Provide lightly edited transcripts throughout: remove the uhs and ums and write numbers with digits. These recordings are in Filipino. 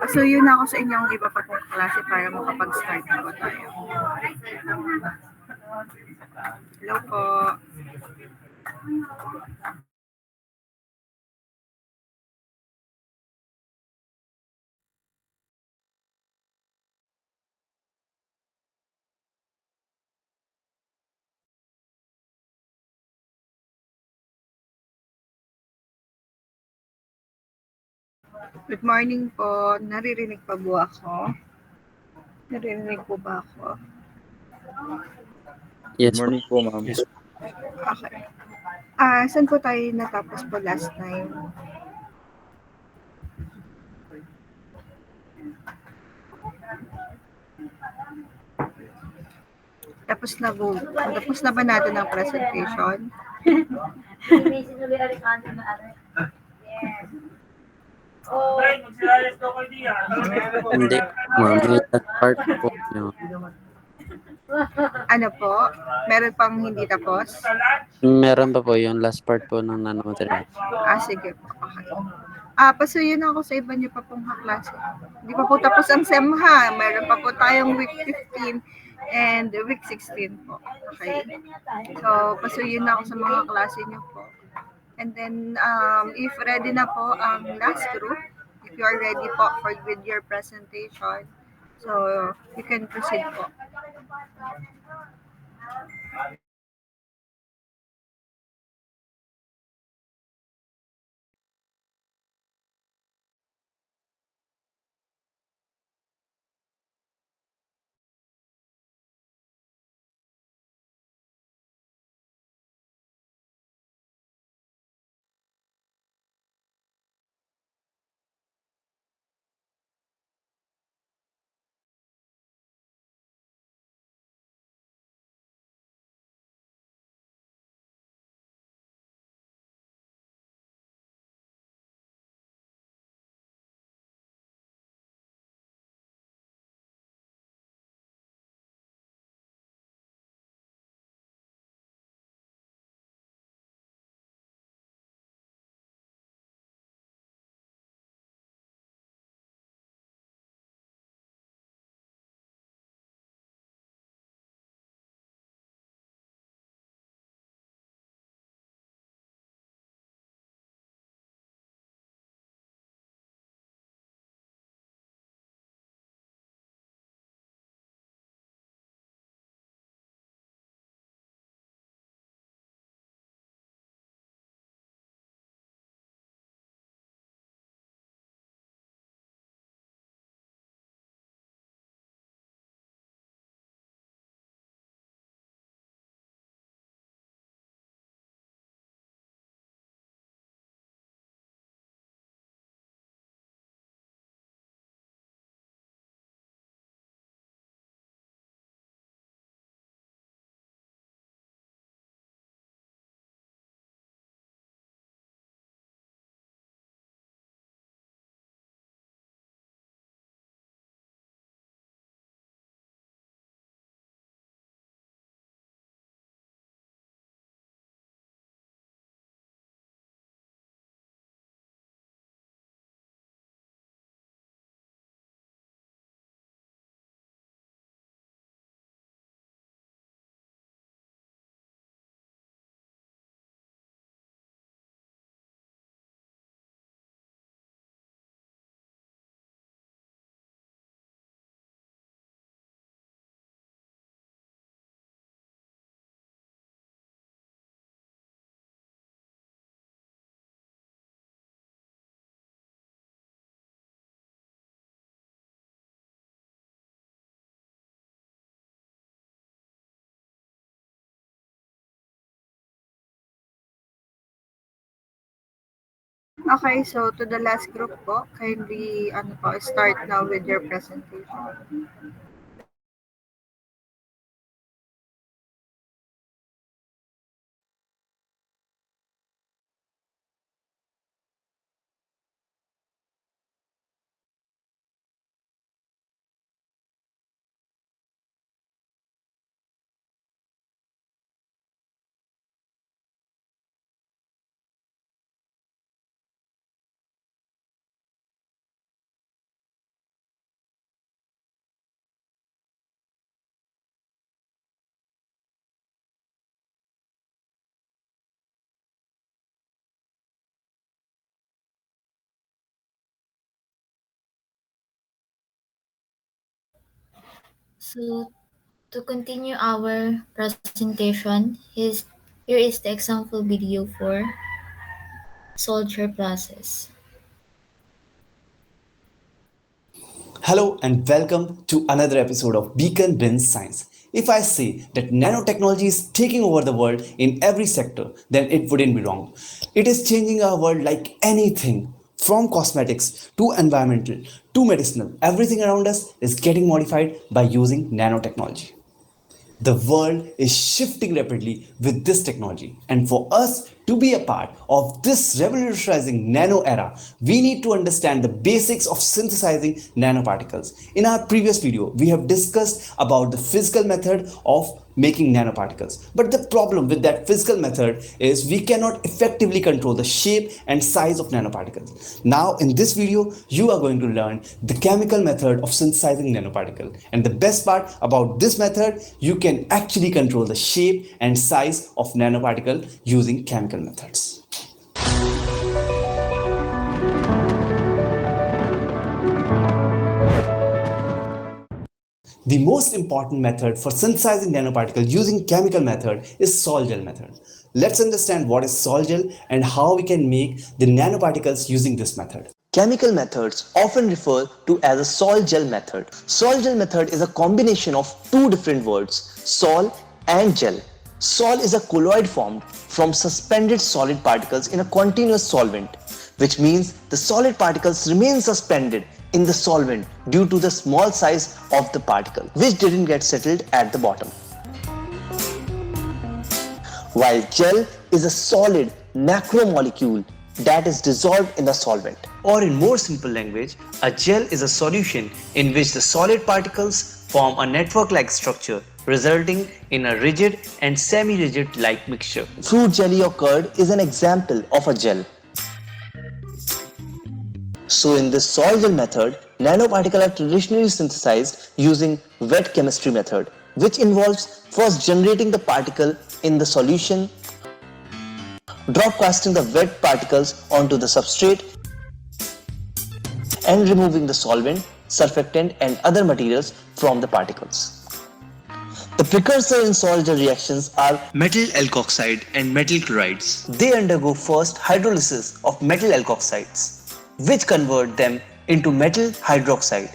So, yun na ako sa inyong iba pa pong klase para makapag-start na po tayo. Hello po. Good morning po. Naririnig pa po ako? Naririnig po ba ako? Yes, Good morning po, ma'am. Yes. Okay. Saan po tayo natapos po last time? Tapos na ba natin ang presentation? Hindi, ma'am. May last part po yun. Ano po? Meron pang hindi tapos? Meron pa po yung last part po ng nanomaterial. Sige po. Okay. Pasuyo na ako sa iba niyo pa pong kaklase. Hindi pa po tapos ang SEM ha. Meron pa po tayong week 15 and week 16 po. Okay. So, pasuyo na ako sa mga klase niyo po. And then, if ready na po ang last group, if you are ready po with your presentation, so you can proceed po. Okay, so to the last group po, kindly start now with your presentation. So to continue our presentation, here is the example video for soldier process. Hello and welcome to another episode of Beacon Brings Science. If I say that nanotechnology is taking over the world in every sector, then it wouldn't be wrong. It is changing our world like anything, from cosmetics to environmental to medicinal. Everything around us is getting modified by using nanotechnology. The world is shifting rapidly with this technology, and for us to be a part of this revolutionizing nano era, we need to understand the basics of synthesizing nanoparticles. In our previous video, we have discussed about the physical method of making nanoparticles. But the problem with that physical method is we cannot effectively control the shape and size of nanoparticles. Now in this video, you are going to learn the chemical method of synthesizing nanoparticle. And the best part about this method, you can actually control the shape and size of nanoparticle using chemical methods. The most important method for synthesizing nanoparticles using chemical method is sol-gel method. Let's understand what is sol-gel and how we can make the nanoparticles using this method. Chemical methods often refer to as a sol-gel method. Sol-gel method is a combination of two different words, sol and gel. Sol is a colloid formed from suspended solid particles in a continuous solvent, which means the solid particles remain suspended in the solvent due to the small size of the particle, which didn't get settled at the bottom. While gel is a solid macromolecule that is dissolved in the solvent. Or in more simple language, a gel is a solution in which the solid particles form a network-like structure, resulting in a rigid and semi-rigid like mixture. Fruit jelly or curd is an example of a gel. So in this sol-gel method, nanoparticles are traditionally synthesized using wet chemistry method, which involves first generating the particle in the solution, dropcasting the wet particles onto the substrate, and removing the solvent, surfactant and other materials from the particles. The precursor in sol-gel reactions are metal alkoxide and metal chlorides. They undergo first hydrolysis of metal alkoxides, which convert them into metal hydroxide.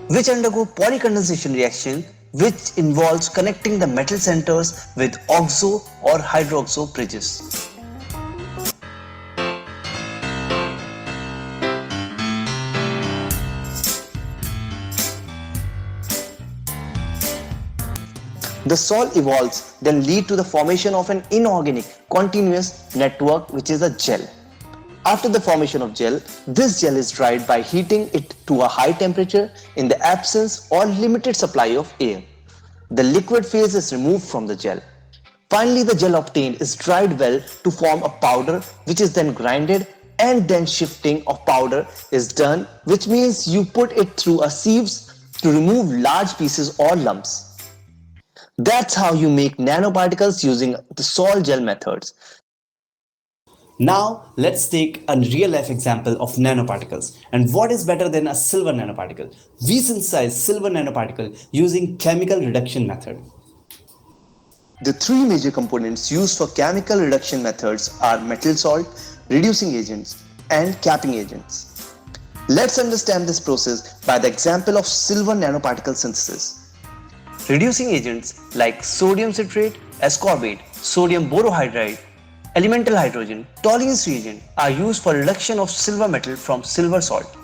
Which undergo polycondensation reaction, which involves connecting the metal centers with oxo or hydroxo bridges. The sol evolves then lead to the formation of an inorganic continuous network, which is a gel. After the formation of gel, this gel is dried by heating it to a high temperature in the absence or limited supply of air. The liquid phase is removed from the gel. Finally, the gel obtained is dried well to form a powder, which is then grinded, and then shifting of powder is done, which means you put it through a sieves to remove large pieces or lumps. That's how you make nanoparticles using the sol-gel methods. Now let's take a real life example of nanoparticles. And what is better than a silver nanoparticle? We synthesize silver nanoparticle using chemical reduction method. The three major components used for chemical reduction methods are metal salt, reducing agents, and capping agents. Let's understand this process by the example of silver nanoparticle synthesis. Reducing agents like sodium citrate, ascorbate, sodium borohydride, elemental hydrogen, Tollens reagent are used for reduction of silver metal from silver salt.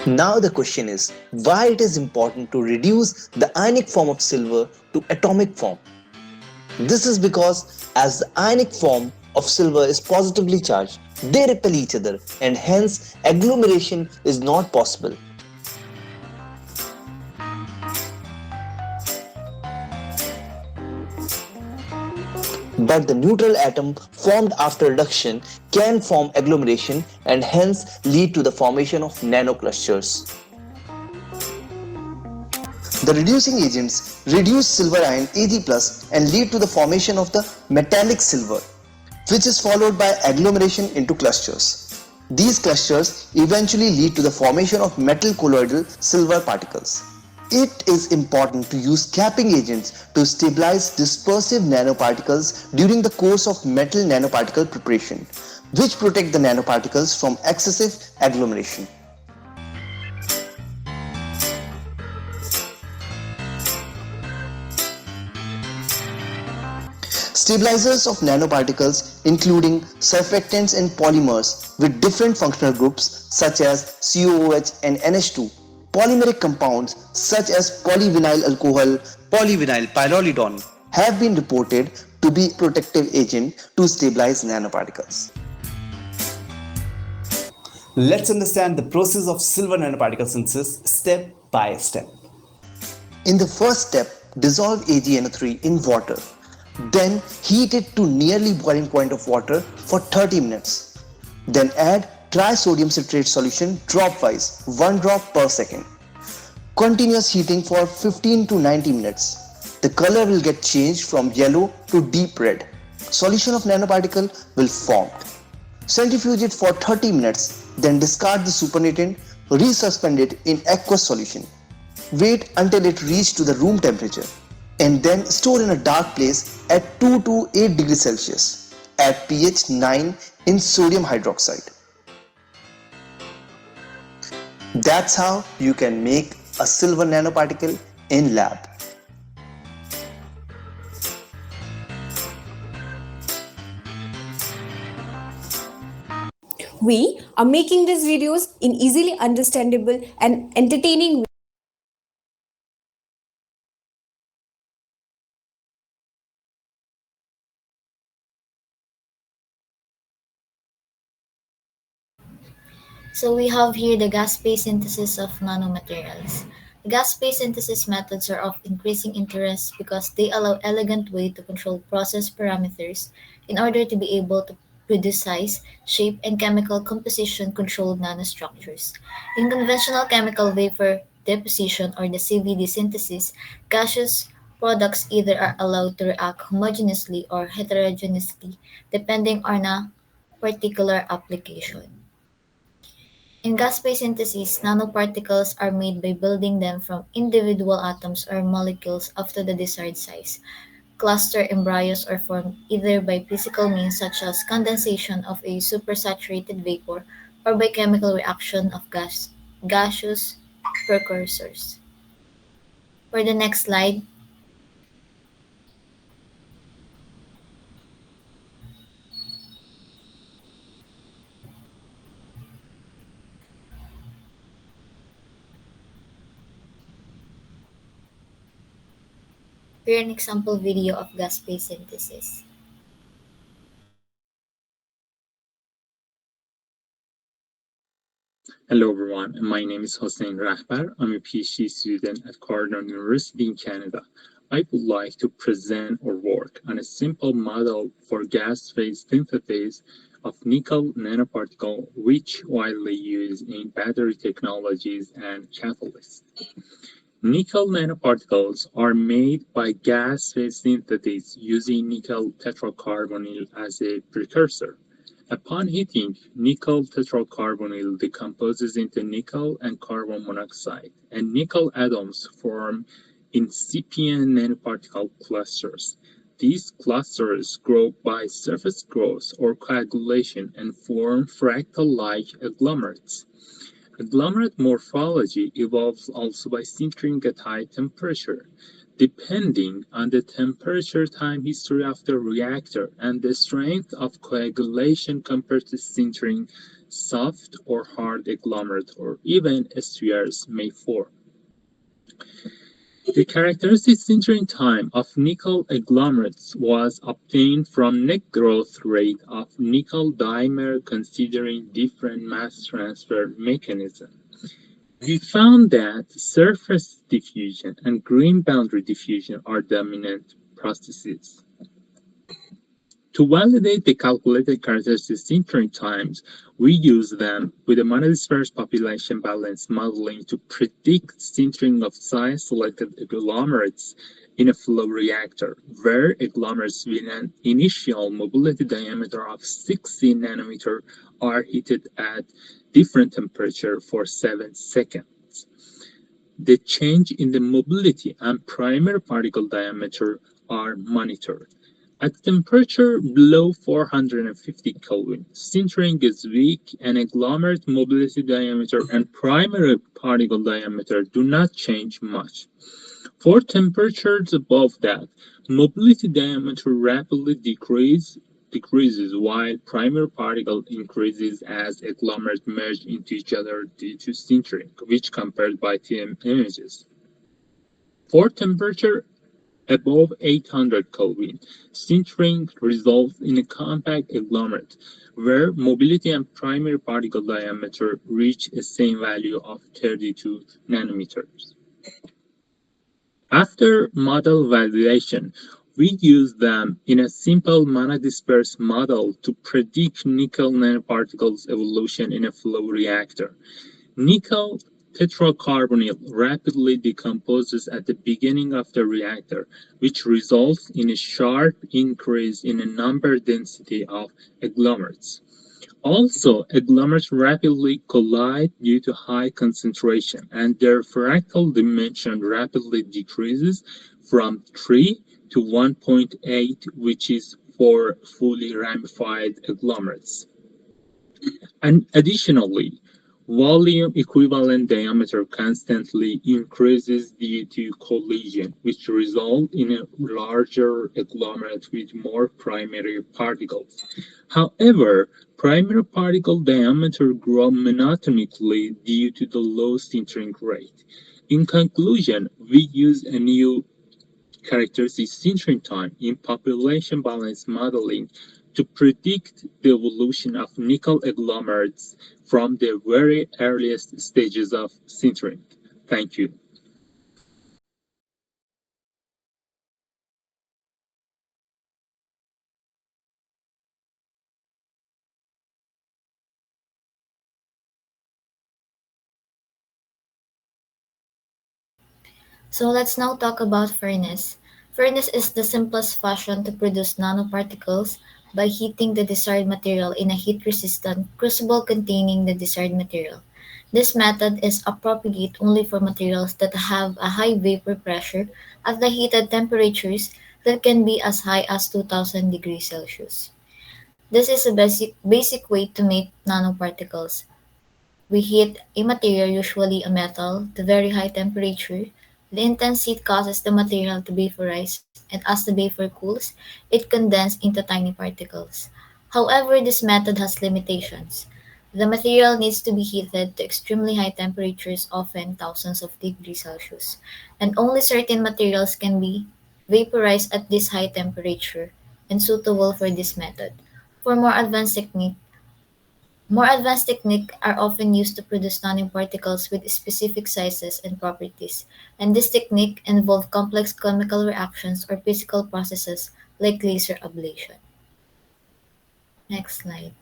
Now the question is, why it is important to reduce the ionic form of silver to atomic form? This is because as the ionic form of silver is positively charged, they repel each other and hence agglomeration is not possible. but the neutral atom formed after reduction can form agglomeration and hence lead to the formation of nanoclusters. The reducing agents reduce silver ion Ag plus and lead to the formation of the metallic silver, which is followed by agglomeration into clusters. These clusters eventually lead to the formation of metal colloidal silver particles. It is important to use capping agents to stabilize dispersive nanoparticles during the course of metal nanoparticle preparation, which protect the nanoparticles from excessive agglomeration. Stabilizers of nanoparticles including surfactants and polymers with different functional groups such as COOH and NH2, polymeric compounds such as polyvinyl alcohol, polyvinyl pyrrolidone have been reported to be protective agent to stabilize nanoparticles. Let's understand the process of silver nanoparticle synthesis step by step. In the first step, dissolve AgNO3 in water. Then heat it to nearly boiling point of water for 30 minutes. Then add trisodium citrate solution drop-wise, 1 drop per second. Continuous heating for 15 to 90 minutes. The color will get changed from yellow to deep red. Solution of nanoparticle will form. Centrifuge it for 30 minutes, then discard the supernatant, resuspend it in aqueous solution. Wait until it reaches to the room temperature and then store in a dark place at 2 to 8 degrees Celsius at pH 9 in sodium hydroxide. That's how you can make a silver nanoparticle in lab. We are making these videos in easily understandable and entertaining So we have here the gas-phase synthesis of nanomaterials. The gas-phase synthesis methods are of increasing interest because they allow elegant way to control process parameters in order to be able to produce size, shape, and chemical composition controlled nanostructures. In conventional chemical vapor deposition or the CVD synthesis, gaseous products either are allowed to react homogeneously or heterogeneously depending on a particular application. In gas-phase synthesis, nanoparticles are made by building them from individual atoms or molecules up to the desired size. Cluster embryos are formed either by physical means such as condensation of a supersaturated vapor or by chemical reaction of gaseous precursors. For the next slide, here an example video of gas-phase synthesis. Hello everyone, my name is Hossein Rahbar. I'm a PhD student at Cardinal University in Canada. I would like to present our work on a simple model for gas phase synthesis of nickel nanoparticle, which widely used in battery technologies and catalysts. Nickel nanoparticles are made by gas phase synthesis using nickel tetracarbonyl as a precursor. Upon heating, nickel tetracarbonyl decomposes into nickel and carbon monoxide, and nickel atoms form incipient nanoparticle clusters. These clusters grow by surface growth or coagulation and form fractal-like agglomerates. Agglomerate morphology evolves also by sintering at high temperature. Depending on the temperature time history of the reactor and the strength of coagulation compared to sintering, soft or hard agglomerate or even spheres may form. The characteristic sintering time of nickel agglomerates was obtained from net growth rate of nickel dimer considering different mass transfer mechanisms. We found that surface diffusion and green boundary diffusion are dominant processes. To validate the calculated characteristic sintering times, we use them with a monodisperse population balance modeling to predict sintering of size-selected agglomerates in a flow reactor, where agglomerates with an initial mobility diameter of 60 nanometer are heated at different temperature for 7 seconds. The change in the mobility and primary particle diameter are monitored. At temperature below 450 Kelvin, sintering is weak and agglomerate mobility diameter and primary particle diameter do not change much. For temperatures above that, mobility diameter rapidly decreases while primary particle increases as agglomerates merge into each other due to sintering, which compared by TM images. For temperature above 800 Kelvin, sintering results in a compact agglomerate where mobility and primary particle diameter reach a same value of 32 nanometers. After model validation, we use them in a simple monodisperse model to predict nickel nanoparticles evolution in a flow reactor. Nickel tetracarbonyl rapidly decomposes at the beginning of the reactor, which results in a sharp increase in the number density of agglomerates. Also, agglomerates rapidly collide due to high concentration, and their fractal dimension rapidly decreases from 3 to 1.8, which is for fully ramified agglomerates. And additionally, volume equivalent diameter constantly increases due to collision, which results in a larger agglomerate with more primary particles. However, primary particle diameter grow monotonically due to the low sintering rate. In conclusion, we use a new characteristic sintering time in population balance modeling to predict the evolution of nickel agglomerates from the very earliest stages of sintering. Thank you. So let's now talk about furnace. Furnace is the simplest fashion to produce nanoparticles by heating the desired material in a heat-resistant crucible containing the desired material. This method is appropriate only for materials that have a high vapor pressure at the heated temperatures that can be as high as 2000 degrees Celsius. This is a basic way to make nanoparticles. We heat a material, usually a metal, to very high temperature. The intense heat causes the material to vaporize, and as the vapor cools, it condenses into tiny particles. However, this method has limitations. The material needs to be heated to extremely high temperatures, often thousands of degrees Celsius, and only certain materials can be vaporized at this high temperature and suitable for this method. For more advanced techniques are often used to produce nanoparticles with specific sizes and properties, and this technique involves complex chemical reactions or physical processes like laser ablation. Next slide.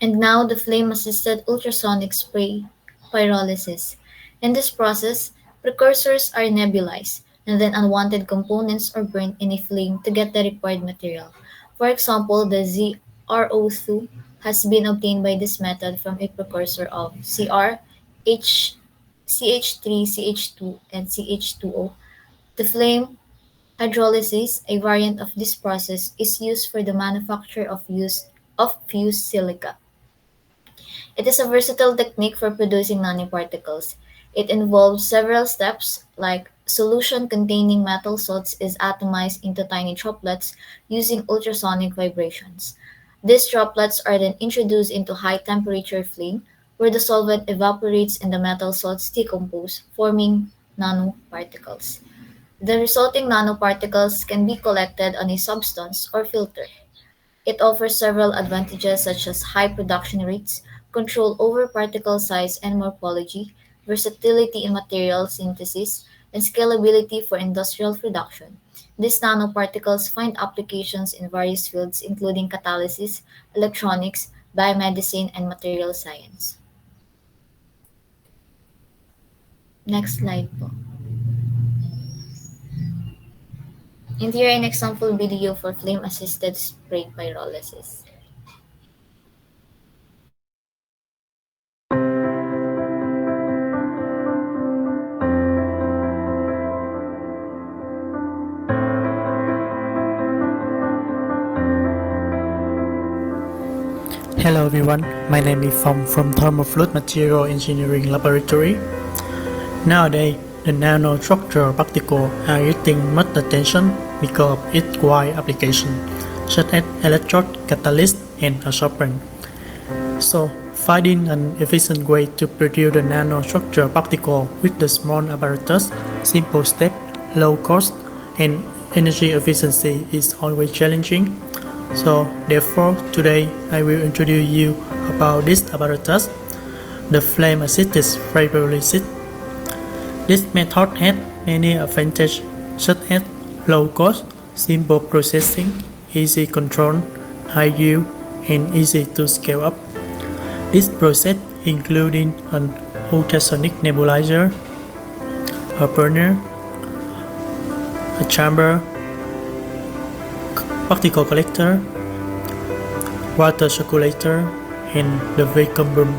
And now the flame-assisted ultrasonic spray pyrolysis. In this process, precursors are nebulized, and then unwanted components are burned in a flame to get the required material. For example, the ZrO2 has been obtained by this method from a precursor of Cr, H, CH3, CH2, and CH2O. The flame hydrolysis, a variant of this process, is used for the manufacture of fused silica. It is a versatile technique for producing nanoparticles. It involves several steps, like solution containing metal salts is atomized into tiny droplets using ultrasonic vibrations. These droplets are then introduced into high temperature flame where the solvent evaporates and the metal salts decompose, forming nanoparticles. The resulting nanoparticles can be collected on a substance or filter. It offers several advantages such as high production rates, control over particle size and morphology, versatility in material synthesis, and scalability for industrial production. These nanoparticles find applications in various fields including catalysis, electronics, biomedicine, and material science. Next slide po. And here an example video for flame-assisted spray pyrolysis. Hello everyone, my name is Phong from Thermofluid Material Engineering Laboratory. Nowadays, the nanostructure particles are getting much attention because of its wide application, such as electrode, catalyst, and absorbent. So, finding an efficient way to produce the nanostructure particle with the small apparatus, simple step, low cost, and energy efficiency is always challenging. So, therefore, today I will introduce you about this apparatus, the flame-assisted pyrolysis. This method has many advantages such as low cost, simple processing, easy control, high yield, and easy to scale up. This process including an ultrasonic nebulizer, a burner, a chamber, particle collector, water circulator, and the vacuum boom.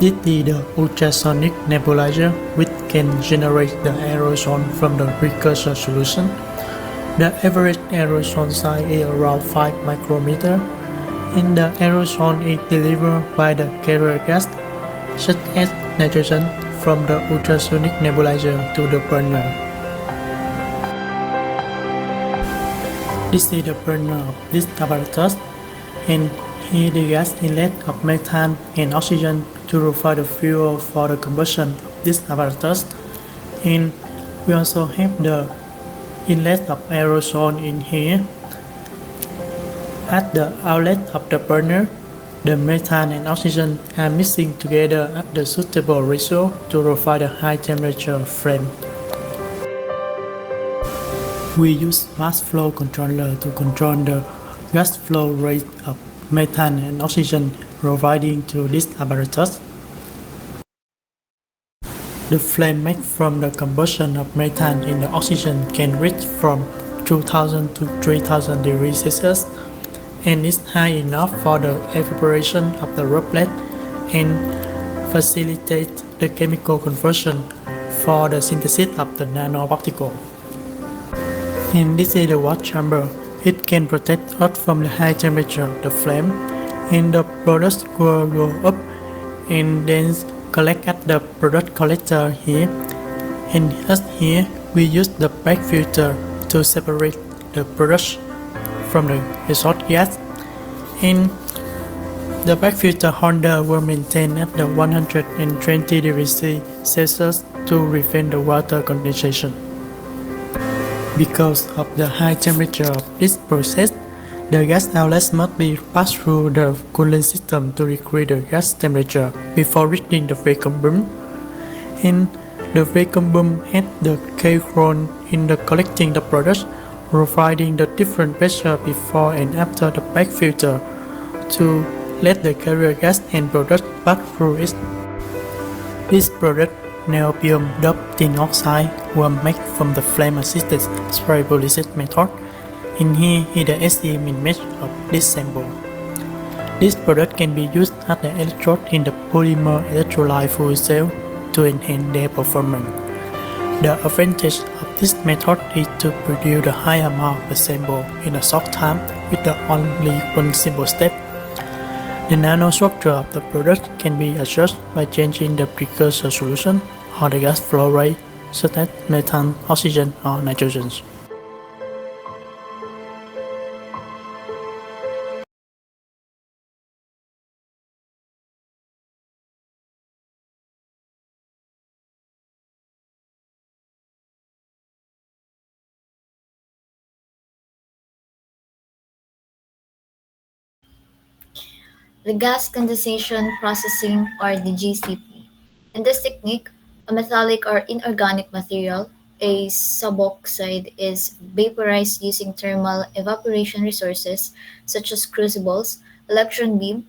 This is the ultrasonic nebulizer which can generate the aerosol from the precursor solution. The average aerosol size is around 5 micrometer, and the aerosol is delivered by the carrier gas, such as nitrogen, from the ultrasonic nebulizer to the burner. This is the burner of this apparatus, and here the gas inlet of methane and oxygen to provide the fuel for the combustion of this apparatus. And we also have the inlet of aerosol in here. At the outlet of the burner, the methane and oxygen are mixing together at the suitable ratio to provide a high temperature flame. We use mass flow controller to control the gas flow rate of methane and oxygen providing to this apparatus. The flame made from the combustion of methane and the oxygen can reach from 2000 to 3000 degrees Celsius and is high enough for the evaporation of the droplet and facilitate the chemical conversion for the synthesis of the nanoparticle. And this is the watt chamber. It can protect us from the high temperature of the flame, and the products will go up and then collect at the product collector here. And as here, we use the bag filter to separate the products from the exhaust gas, and the bag filter holder will maintain at the 120 degrees Celsius to prevent the water condensation. Because of the high temperature of this process, the gas outlets must be passed through the cooling system to increase the gas temperature before reaching the vacuum boom. And the vacuum boom has the key role in the collecting the products, providing the different pressure before and after the bag filter to let the carrier gas and product pass through it. This product, niobium doped tin oxide, were made from the flame-assisted pyrolysis method. In here is the SEM image of this sample. This product can be used as an electrode in the polymer electrolyte fuel cell to enhance their performance. The advantage of this method is to produce a high amount of sample in a short time with the only one simple step. The nanostructure of the product can be adjusted by changing the precursor solution or the gas flow rate, such as methane, oxygen, or nitrogen. the gas condensation processing, or the GCP. In this technique, a metallic or inorganic material, a suboxide, is vaporized using thermal evaporation resources such as crucibles, electron beam,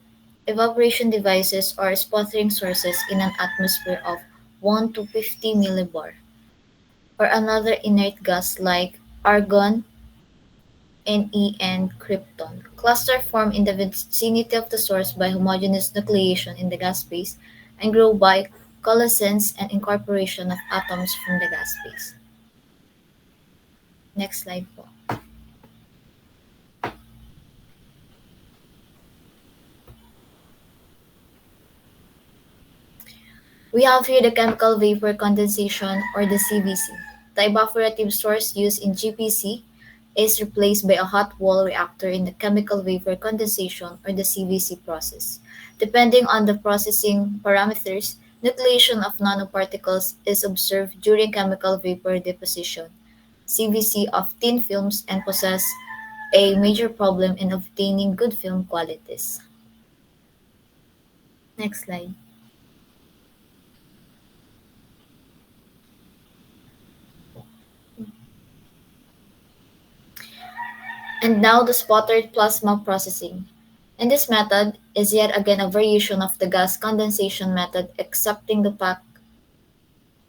evaporation devices, or sputtering sources in an atmosphere of 1 to 50 millibar, or another inert gas like argon, Ne, and krypton. Clusters form in the vicinity of the source by homogeneous nucleation in the gas phase and grow by coalescence and incorporation of atoms from the gas phase. Next slide po. We have here the chemical vapor condensation, or the CVC. The evaporative source used in GPC is replaced by a hot wall reactor in the chemical vapor condensation, or the CVC process. Depending on the processing parameters, nucleation of nanoparticles is observed during chemical vapor deposition (CVC) of thin films and possess a major problem in obtaining good film qualities. Next slide. And now the sputtered plasma processing. In this method is yet again a variation of the gas condensation method, excepting the fact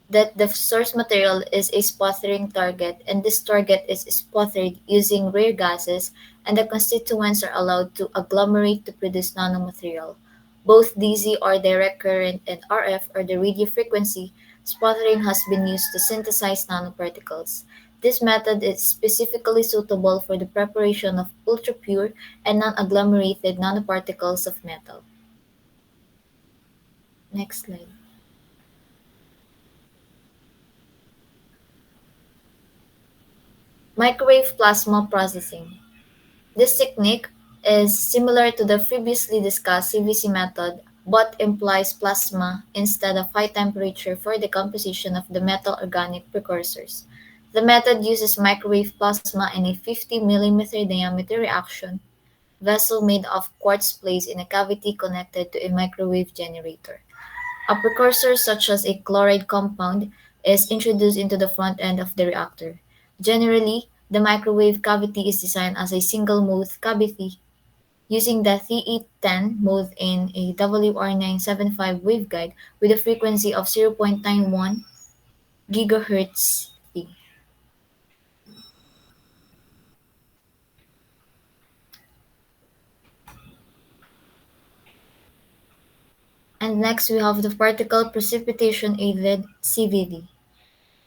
that the source material is a sputtering target, and this target is sputtered using rare gases, and the constituents are allowed to agglomerate to produce nanomaterial. Both DC, or direct current, and RF, or the radio frequency, sputtering has been used to synthesize nanoparticles. This method is specifically suitable for the preparation of ultra-pure and non-agglomerated nanoparticles of metal. Next slide. Microwave plasma processing. This technique is similar to the previously discussed CVC method, but employs plasma instead of high temperature for the composition of the metal organic precursors. The method uses microwave plasma in a 50 millimeter diameter reaction vessel made of quartz placed in a cavity connected to a microwave generator. A precursor such as a chloride compound is introduced into the front end of the reactor. Generally, the microwave cavity is designed as a single-mode cavity using the TE10 mode in a WR975 waveguide with a frequency of 0.91 GHz. And next we have the particle precipitation aided CVD.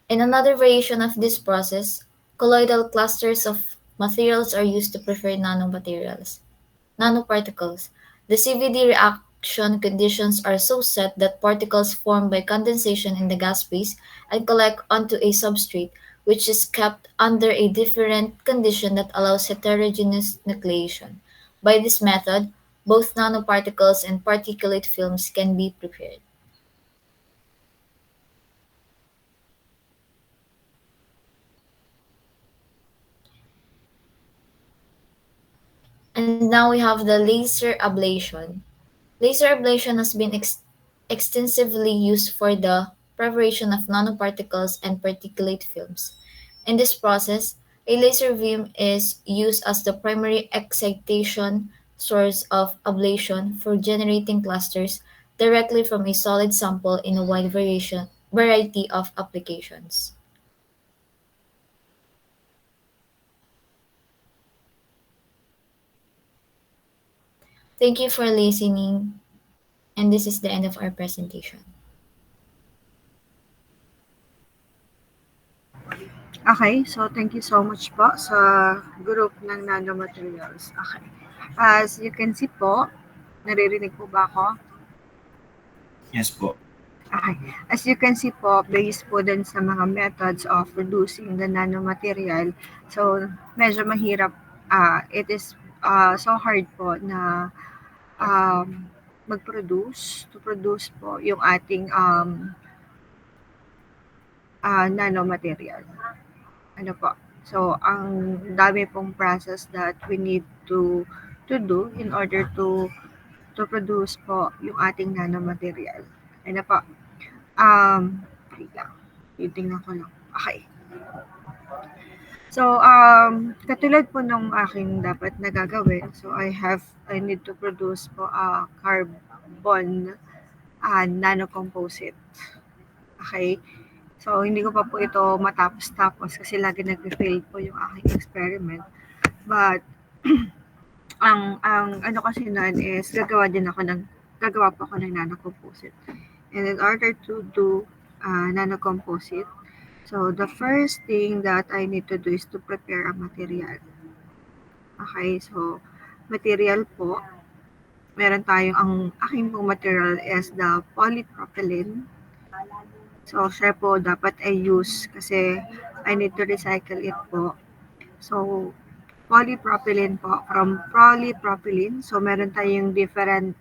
In another variation of this process, colloidal clusters of materials are used to prepare nanoparticles. The CVD reaction conditions are so set that particles form by condensation in the gas phase and collect onto a substrate, which is kept under a different condition that allows heterogeneous nucleation. By this method, both nanoparticles and particulate films can be prepared. And now we have the laser ablation. Laser ablation has been extensively used for the preparation of nanoparticles and particulate films. In this process, a laser beam is used as the primary excitation source of ablation for generating clusters directly from a solid sample in a wide variety of applications. Thank you for listening, and this is the end of our presentation. Okay, so thank you so much po sa group ng nanomaterials. Okay. As you can see po, naririnig po ba ako? Yes po. Okay. As you can see po, based po din sa mga methods of producing the nanomaterial, so medyo mahirap, it is so hard po na to produce po yung ating nanomaterial. Ano po? So, ang dami pong process that we need to do in order to to produce po yung ating nanomaterial. Ano po? Wait lang. Titingnan ko lang. Okay. So, katulad po nung aking dapat nagagawin, so I need to produce po a carbon nanocomposite. Okay? So, hindi ko pa po ito matapos-tapos kasi lagi nag-fail po yung aking experiment. But, ang ano kasi nun is gagawa po ako ng nanocomposite. And in order to do nanocomposite, so the first thing that I need to do is to prepare a material. Okay, so material po, meron tayong, ang aking pong material is the polypropylene. So, siya po dapat ay use kasi I need to recycle it po. So, polypropylene po, from polypropylene, so meron tayong different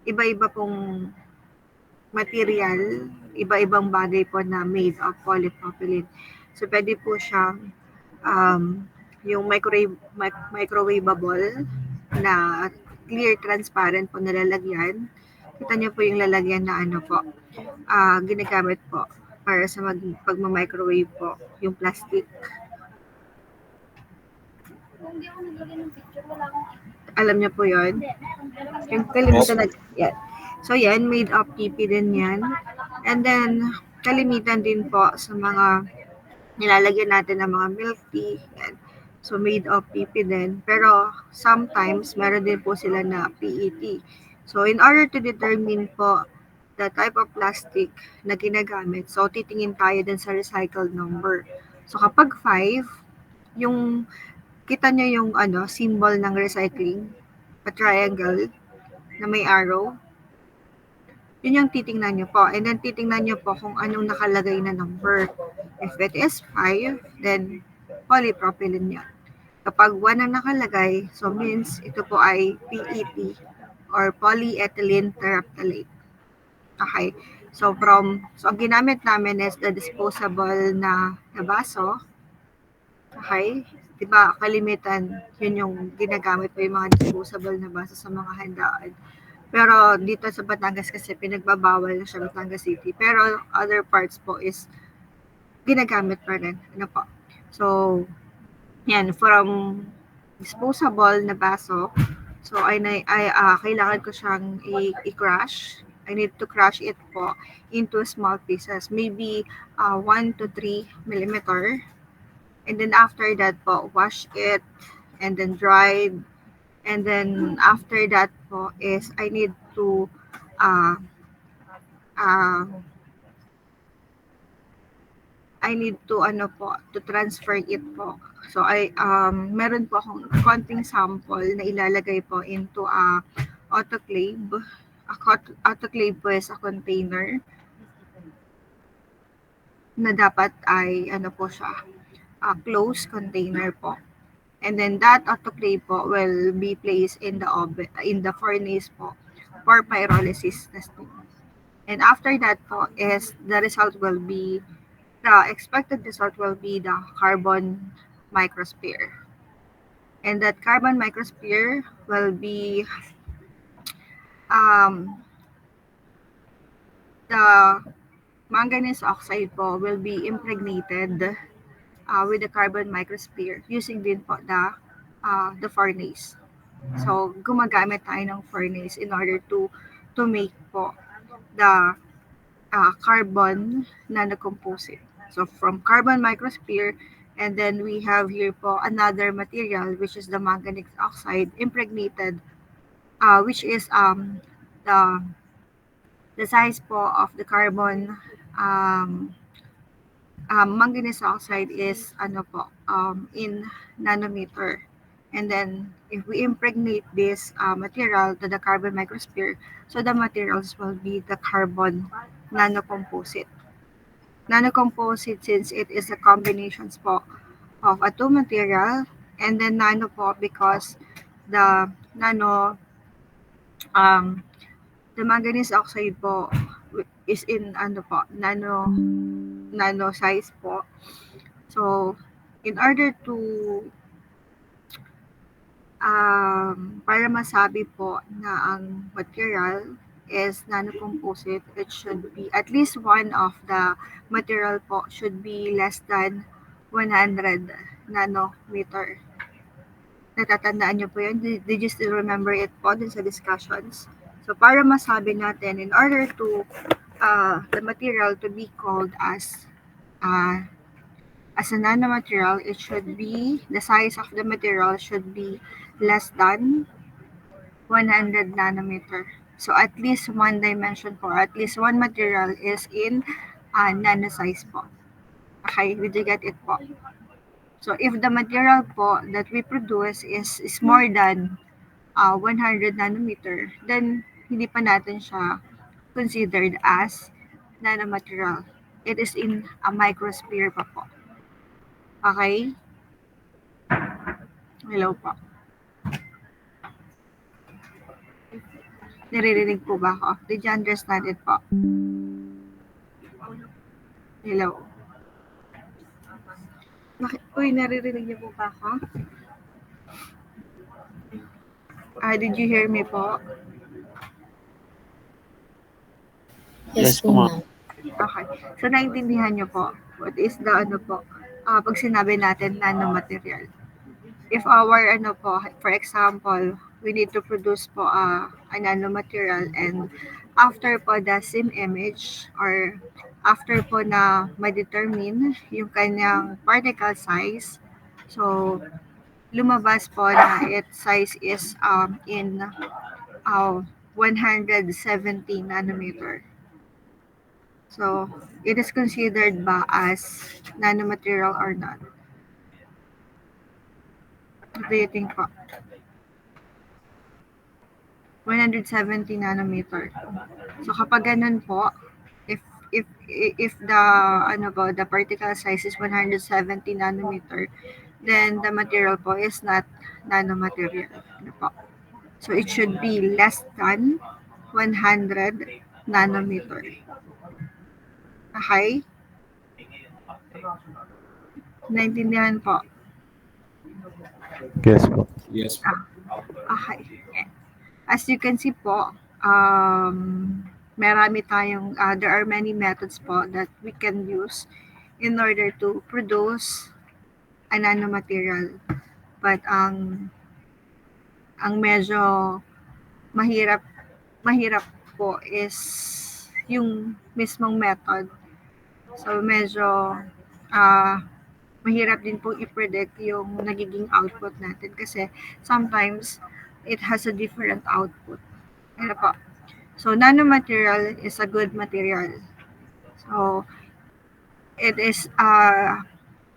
iba-iba pong material, iba-ibang bagay po na made of polypropylene. So, pwede po siyang yung microwavable na clear, transparent po na lalagyan. Kita niyo po yung lalagyan na ano po, ginagamit po para sa pagma-microwave po, yung plastic. Alam niyo po yon. Yung kalimitan na yan. So yan, made of PP din yan. And then, kalimitan din po sa mga nilalagyan natin ng mga milk tea. Yan. So, made of PP din. Pero, sometimes, meron din po sila na PET. So, in order to determine po the type of plastic na ginagamit, so, titingin tayo din sa recycled number. So, kapag 5, yung, kita nyo yung symbol ng recycling, a triangle, na may arrow, yun yung titingnan nyo po. And then, titingnan nyo po kung anong nakalagay na number. If it is 5, then polypropylene yan. Kapag 1 ang nakalagay, so means ito po ay PET or polyethylene terephthalate. Okay. So, ang ginamit namin is the disposable na baso. Okay. Diba, kalimitan, yun yung ginagamit po yung mga disposable na baso sa mga handaan. Pero dito sa Batangas kasi pinagbabawal na siya Batangas City. Pero other parts po is ginagamit pa rin. Ano po? So, yan, from disposable na baso, so kailangan ko siyang i-crush. I need to crush it po into small pieces, maybe 1 to 3 millimeter. And then after that po, wash it and then dried. And then after that po is I need to to transfer it po. So meron po akong konting sample na ilalagay po into autoclave. Autoclave po is a container na dapat ay po siya, closed container po. And then that autoclave po will be placed in the oven, in the furnace po for pyrolysis testing. And after that po is the expected result will be the carbon microsphere. And that carbon microsphere will be the manganese oxide po will be impregnated with the carbon microsphere using din po the furnace. So, gumagamit tayo ng furnace in order to make po the carbon nanocomposite. So, from carbon microsphere, and then we have here po another material which is the manganese oxide impregnated, which is the size po of the carbon manganese oxide is in nanometer. And then if we impregnate this material to the carbon microsphere, so the materials will be the carbon nanocomposite. Nanocomposite, since it is a combination po of a two material, and then nano po because the manganese oxide po is in nano size po. So in order to para masabi po na ang material is nanocomposite, it should be at least one of the material po should be less than 100 nanometer. Natatandaan niyo po yun? Did you still remember it po dun sa discussions? So, para masabi natin, in order to the material to be called as a nanomaterial, it should be, the size of the material should be less than 100 nanometer. So, at least one dimension po, at least one material is in nano size po. Okay, did you get it po? So, if the material po that we produce is more than 100 nanometer, then hindi pa natin siya considered as nanomaterial. It is in a microsphere pa po. Okay? Hello po. Naririnig po ba ako? Did you understand it po? Hello? Uy, naririnig niyo po ba ako? Did you hear me po? Yes Yes, po, ma'am. ma'am. Okay. So, naintindihan niyo po, what is the pag sinabi natin nanomaterial. If our, for example, we need to produce po a nanomaterial and after po the same image or after po na ma-determine yung kanyang particle size, so, lumabas po na its size is in 170 nanometer. So, it is considered ba as nanomaterial or not? What do you think po? 170 nanometer. So, kapag ganun po, if the the particle size is 170 nanometer, then the material po is not nanomaterial. Po. So, it should be less than 100 nanometer. Okay? Naintindihan po. Yes po. Yes po. Okay. As you can see po, marami tayong, there are many methods po that we can use in order to produce a nanomaterial. But ang medyo mahirap po is yung mismong method. So medyo mahirap din po i-predict yung nagiging output natin kasi sometimes it has a different output. Ano po? So, nanomaterial is a good material. So, it is,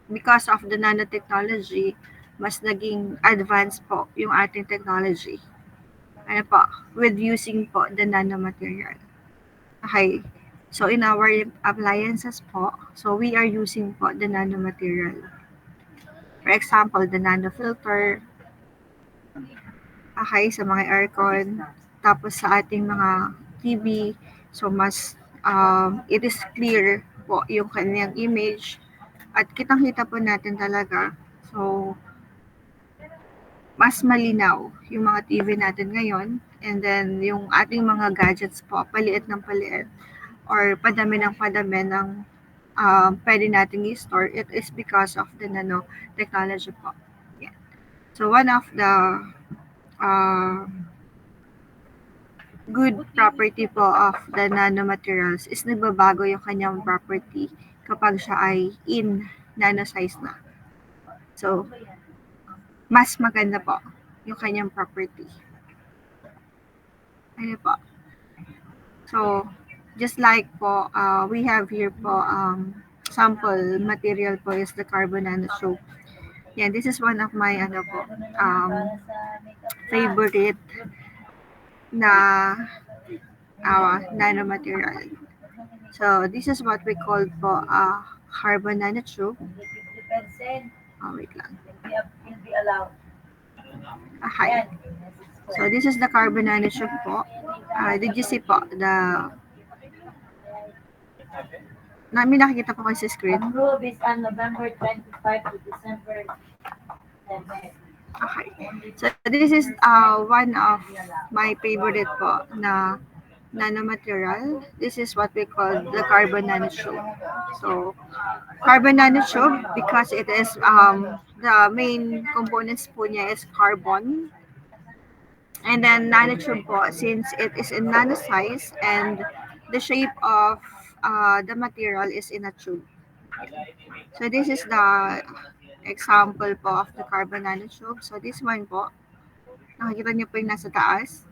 because of the nanotechnology, mas naging advanced po yung ating technology. Ano po? With using po the nanomaterial. Okay. So, in our appliances po, so we are using po the nanomaterial. For example, the nanofilter, okay, sa mga aircon, tapos sa ating mga TV, so mas, it is clear po yung kanyang image, at kitang-kita po natin talaga, so, mas malinaw yung mga TV natin ngayon, and then yung ating mga gadgets po, paliit ng paliit, or padami ng pwede nating i-store, it is because of the nanotechnology po. Yeah. So, one of the good property po of the nanomaterials is nagbabago yung kanyang property kapag siya ay in nano size na. So, mas maganda po yung kanyang property. Ano po? So, just like po, we have here po, sample material po is the carbon nanotube. Yan, this is one of my favorite na nanomaterial. So, this is what we call po carbon nanotube. Wait lang. Okay. So, this is the carbon nanotube po. Did you see po may nakikita po kayo sa screen? Approve is on November 25 to December 10. Okay. So this is one of my favorite po na nanomaterial. This is what we call the carbon nanotube. So carbon nanotube because it is the main components po niya is carbon. And then nanotube po since it is in nano size and the shape of the material is in a tube. So this is the example po of the carbon nanotube. So this one po, nakikita niyo po yung nasa taas.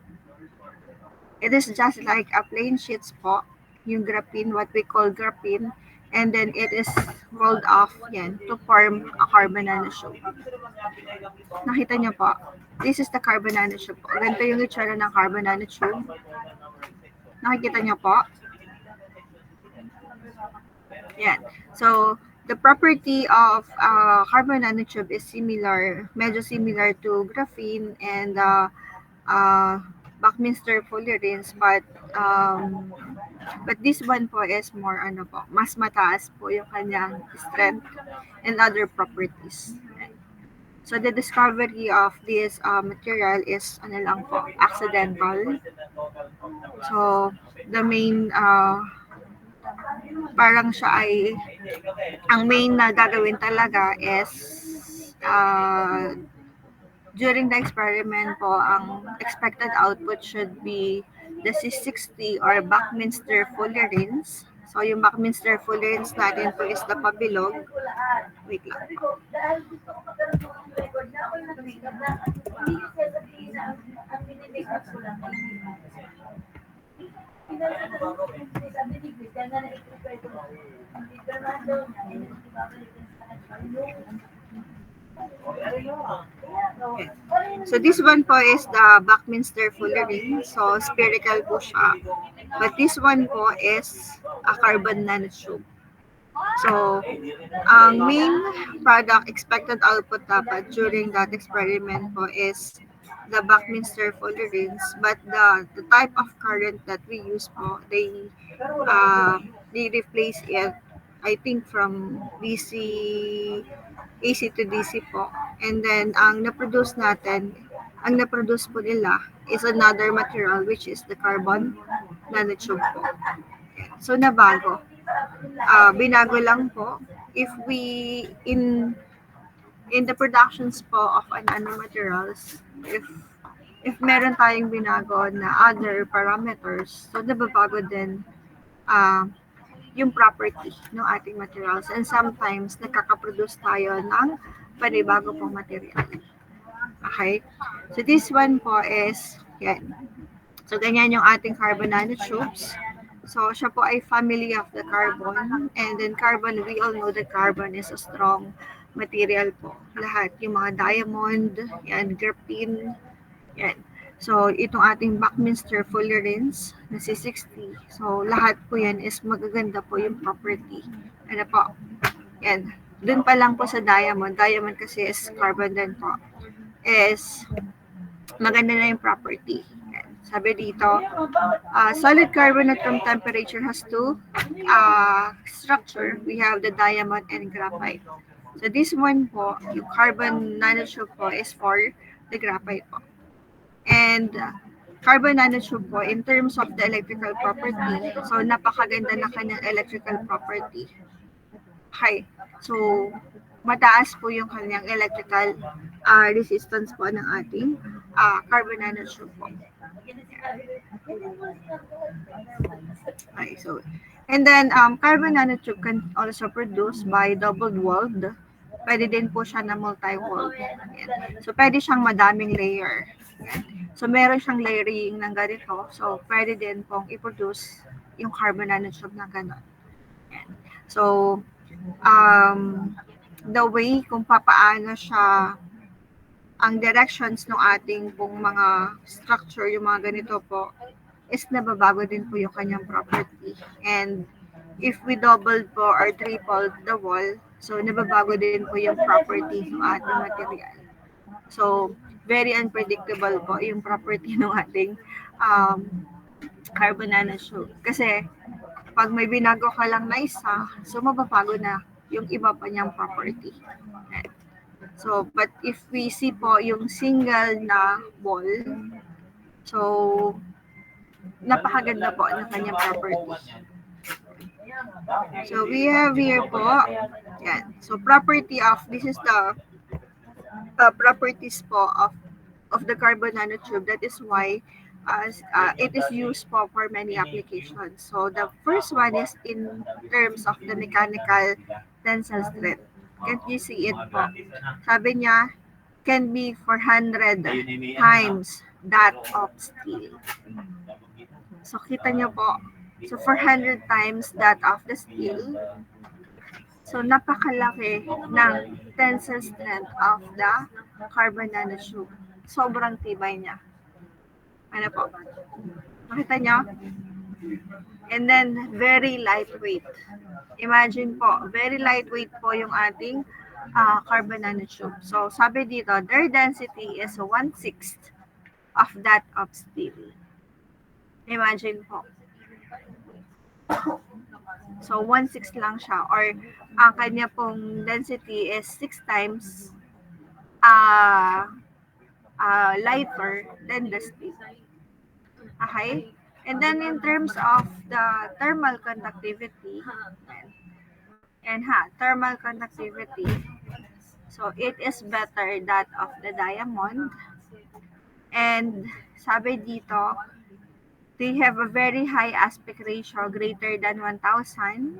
It is just like a plain sheets po, yung graphene, what we call graphene, and then it is rolled off yan to form a carbon nanotube. Nakita niyo po, this is the carbon nanotube po. Ganito yung itsura ng carbon nanotube. Nakikita niyo po. Yan. So, the property of carbon nanotube is similar, medyo similar to graphene and Buckminster fullerenes, but this one po is more ano po, mas mataas po yung kanyang strength and other properties. So the discovery of this material is ano lang po, accidental. So the main parang siya ay ang main na gagawin talaga is during the experiment po, ang expected output should be the C60 or Buckminster fullerenes. So, yung Buckminster fullerenes natin po is the pabilog. Wait lang po. So this one po is the Buckminster fullerene. So spherical po siya. But this one po is a carbon nanotube. So ang main product expected output dapat during that experiment po is the Buckminster fullerenes. But the type of current that we use po, they replace it, I think, from AC to DC po. And then, ang na-produce po nila is another material which is the carbon nanotube po. So, nabago. Binago lang po. If we, in the productions po of nanomaterials, if meron tayong binago na other parameters, so nababago din yung property ng ating materials. And sometimes, nakaka-produce tayo ng panibago pong material. Okay? So, this one po is, yan. So, ganyan yung ating carbon nanotubes. So, siya po ay family of the carbon. And then, carbon, we all know that carbon is a strong material po. Lahat, yung mga diamond, yan, graphene, yan. So, itong ating Buckminster fullerenes na C60. So, lahat po yan is magaganda po yung property. Ano po? Yan. Doon pa lang po sa diamond. Diamond kasi is carbon din po. Is maganda na yung property. Yan. Sabi dito, solid carbon at room temperature has two structure. We have the diamond and graphite. So, this one po, yung carbon nanotube po is for the graphite po. And carbon nanotube po, in terms of the electrical property, so napakaganda na kanyang electrical property. Okay. So, mataas po yung kanyang electrical resistance po ng ating carbon nanotube po. Okay, so, and then, carbon nanotube can also produce by double-walled. Pwede din po siya na multi-walled. So, pwede siyang madaming layer. So, meron siyang layering ng ganito. So, pwede din pong i-produce yung carbon nanotube na gano'n. So, the way kung papaano siya, ang directions ng ating pong mga structure, yung mga ganito po, is nababago din po yung kanyang property. And if we doubled po or tripled the wall, so nababago din po yung property ng ating material. So, very unpredictable po yung property ng ating carbon nanotube. Kasi, pag may binago ka lang na isa, so mababago na yung iba pa niyang property. So, but if we see po yung single na wall, so, napakaganda po ng kanyang property. So, we have here po, yan. So, this is the properties po of the carbon nanotube. That is why it is used for many applications. So the first one is in terms of the mechanical tensile strength. Can't you see it po? Sabi niya, can be 400 times that of steel. So kita niyo po. So 400 times that of the steel. So napakalaki ng tensile strength of the carbon nanotube. Sobrang tibay niya. Ano po? Makita niyo? And then, very lightweight. Imagine po, very lightweight po yung ating carbon nanotube. So, sabi dito, their density is 1/6 of that of steel. Imagine po. So, 1/6 lang siya. Or, ang kanya pong density is 6 times lighter than the steel. Okay? And then in terms of the thermal conductivity, thermal conductivity, so it is better that of the diamond. And sabi dito, they have a very high aspect ratio greater than 1,000.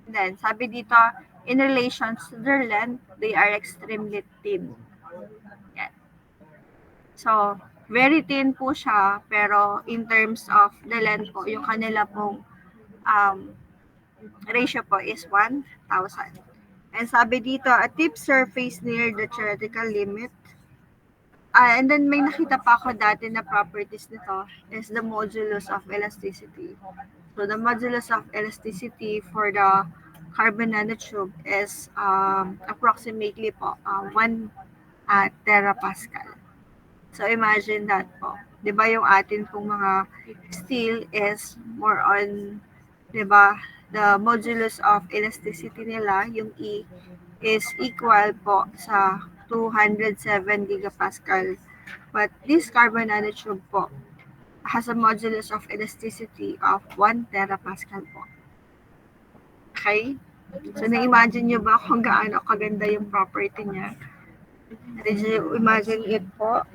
Then sabi dito, in relation to their length, they are extremely thin. Yan. So, very thin po siya, pero in terms of the length po, yung kanila pong ratio po is 1,000. And sabi dito, a tip surface near the theoretical limit. And then may nakita pa ako dati na properties nito is the modulus of elasticity. So the modulus of elasticity for the carbon nanotube is approximately po 1 terapascal. So, imagine that po. Diba yung atin pong mga steel is more on, diba, the modulus of elasticity nila, yung E, is equal po sa 207 gigapascal. But this carbon nanotube po has a modulus of elasticity of 1 terapascal po. Okay? So, na-imagine nyo ba kung gaano kaganda yung property niya? Did you imagine it po?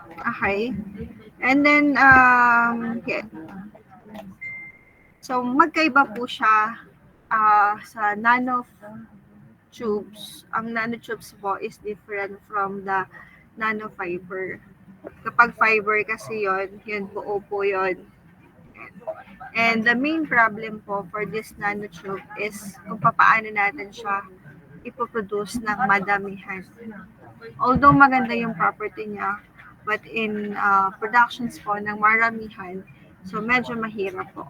Okay. And then, yeah. So, magkaiba po siya sa nanotubes. Ang nanotubes po is different from the nanofiber. Kapag fiber kasi yun buo po yun. And the main problem po for this nanotube is kung paano natin siya ipoproduce ng madamihan. Although maganda yung property niya, but in productions po ng maramihan, so medyo mahirap po.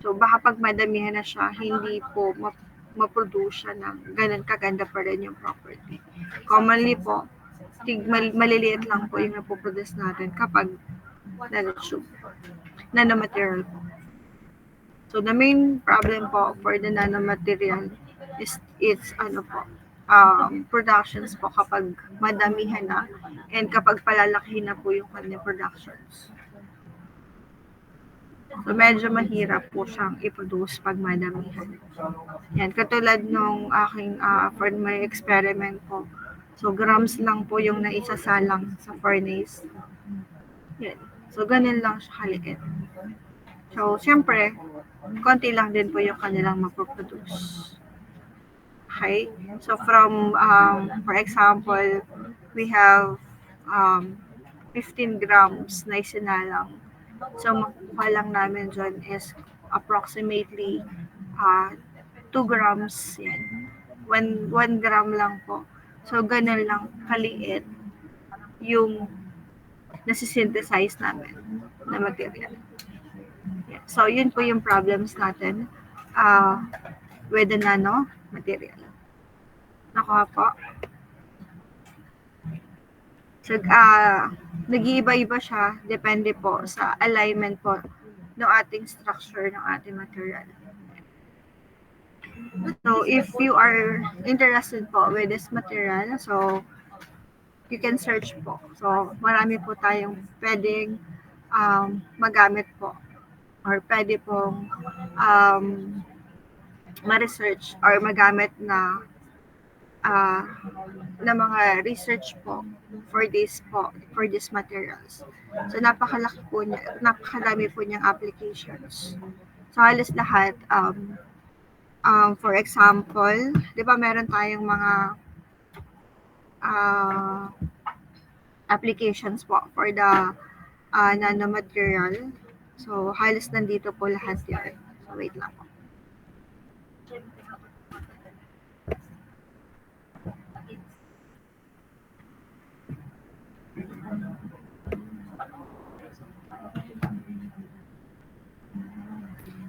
So baka pag madamihan na siya, hindi po maproduce siya ng ganun kaganda pa rin yung property. Commonly po, maliliit lang po yung napoproduce natin kapag nanotube, nanomaterial po. So the main problem po for the nanomaterial is it's productions po kapag madamihan na and kapag palalaki na po yung kanyang productions. So medyo mahirap po siyang i-produce pag madamihan. Yan, katulad nung aking for my experiment po. So grams lang po yung naisasalang sa furnace. Yan. So ganun lang siya kaliit. So syempre, konti lang din po yung kanilang mapoproduce. Okay? So from, for example, we have 15 grams na isinalang. So makukuha lang namin dyan is approximately 2 grams yan. 1 gram lang po. So ganun lang kaliit yung nasisynthesize namin na material. Yeah. So yun po yung problems natin with the nano material. Nakuha po. So, nag-iiba-iba siya. Depende po sa alignment po ng ating structure, ng ating material. So if you are interested po with this material, so you can search po. So marami po tayong pwedeng magamit po or pwede pong um, ma-research or magamit ah, na mga research po for these materials. So napakalaki po niya, napakadami po niyang applications. So halos lahat, for example, di ba meron tayong mga applications po for the nanomaterial. So halos nandito po lahat yan. So wait lang po.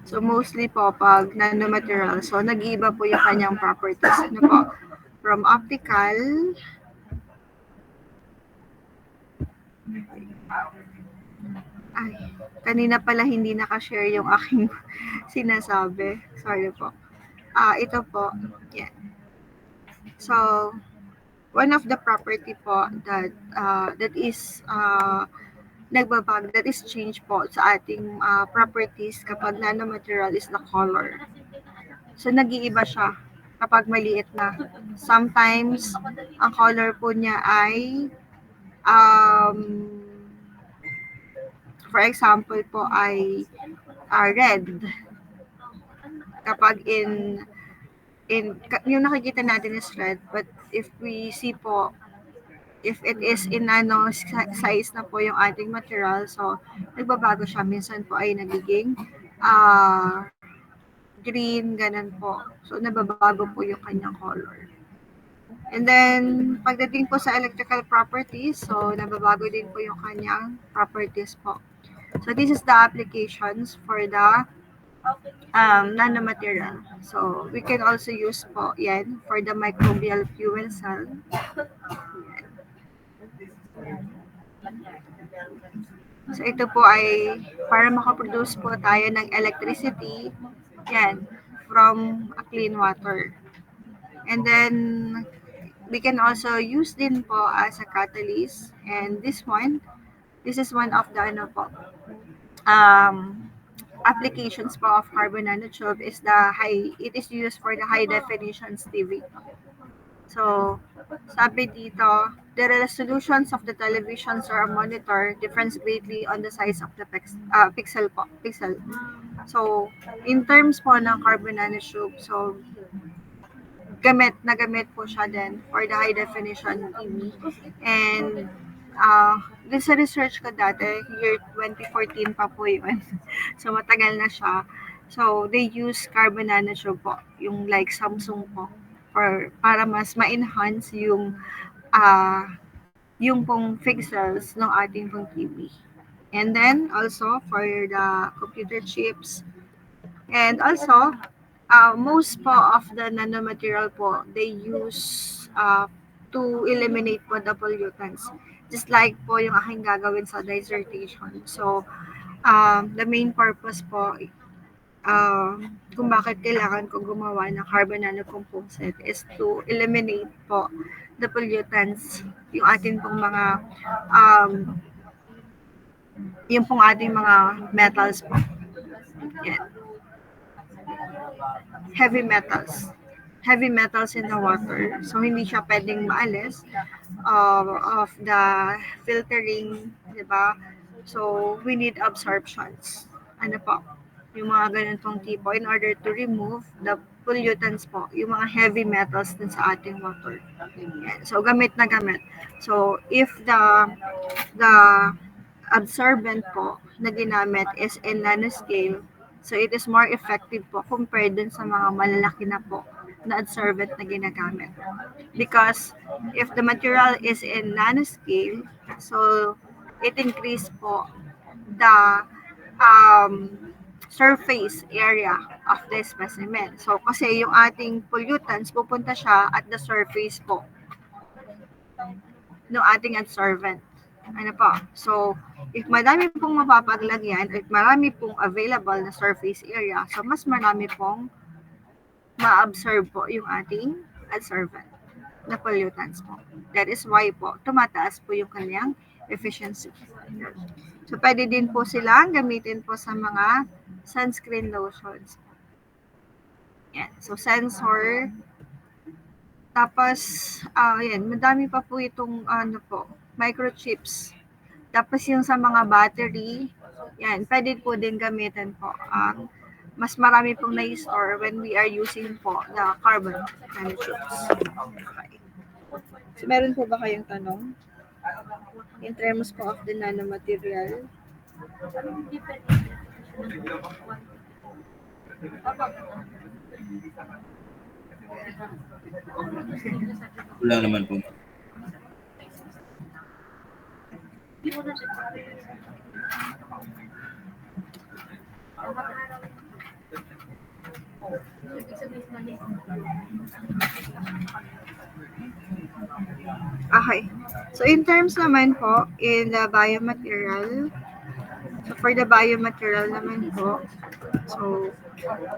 So mostly po pag nanomaterial, so nag-iiba po yung kanyang properties. Ano po? From optical, kanina pala hindi nakashare yung aking sinasabi. Sorry po. Ito po. Yan. So, one of the property po that is that is change po sa ating properties kapag nanomaterial is the color. So, nag-iiba siya kapag maliit na. Sometimes, ang color po niya ay for example po ay red. Kapag yung nakikita natin is red, but if we see po, if it is in size na po yung ating material, so nagbabago siya. Minsan po ay nagiging green, ganun po. So nababago po yung kanyang color. And then, pagdating po sa electrical properties, so nababago din po yung kanyang properties po. So this is the applications for the nanomaterial. So we can also use po yan for the microbial fuel cell. So ito po ay para makaproduce po tayo ng electricity yan from a clean water. And then we can also use din po as a catalyst, and this is one of the applications po of carbon nanotube is it is used for the high definition TV. So sabi dito, the resolutions of the televisions or a monitor differs greatly on the size of the pixel. So in terms po ng carbon nanotube, so gamit po siya din for the high definition TV. And this research ko dati, year 2014 pa po yun. So matagal na siya. So they use carbon nanotube po, yung like Samsung po, para mas ma-enhance yung pong pixels ng ating pong TV. And then also for the computer chips. And also, most po of the nanomaterial po, they use to eliminate po the pollutants. Just like po yung aking gagawin sa dissertation. So, the main purpose po, kung bakit kailangan ko gumawa ng carbon nanocomposite is to eliminate po the pollutants, yung ating pong mga yung pong ating mga metals po. Yan. Heavy metals in the water. So, hindi siya pwedeng maalis of the filtering, di ba? So, we need absorptions. Ano po? Yung mga ganitong tipo in order to remove the pollutants po, yung mga heavy metals din sa ating water. Yan. So, gamit na gamit. So, if the absorbent po na ginamit is in nanoscale, so it is more effective po compared dun sa mga malalaki na po na absorbent na ginagamit. Because if the material is in nanoscale, so it increase po the surface area of the specimen. So kasi yung ating pollutants pupunta siya at the surface po no ating absorbent. Ano po? So, if marami pong mapapaglagyan, if marami pong available na surface area, so mas marami pong ma-absorb po yung ating adsorbent na pollutants po. That is why po, tumataas po yung kanyang efficiency. So, pwede din po silang gamitin po sa mga sunscreen lotions. Yan. So, sensor. Tapos, yan, madami pa po itong microchips. Tapos yung sa mga battery, yan, pwede po din gamitin po. Mas marami pong na-store when we are using po the carbon nanotubes. Okay. So, meron po ba kayong tanong? In terms po of the nanomaterial? Wala naman po. Okay. So, in terms naman po, in the biomaterial, so for the biomaterial naman po, so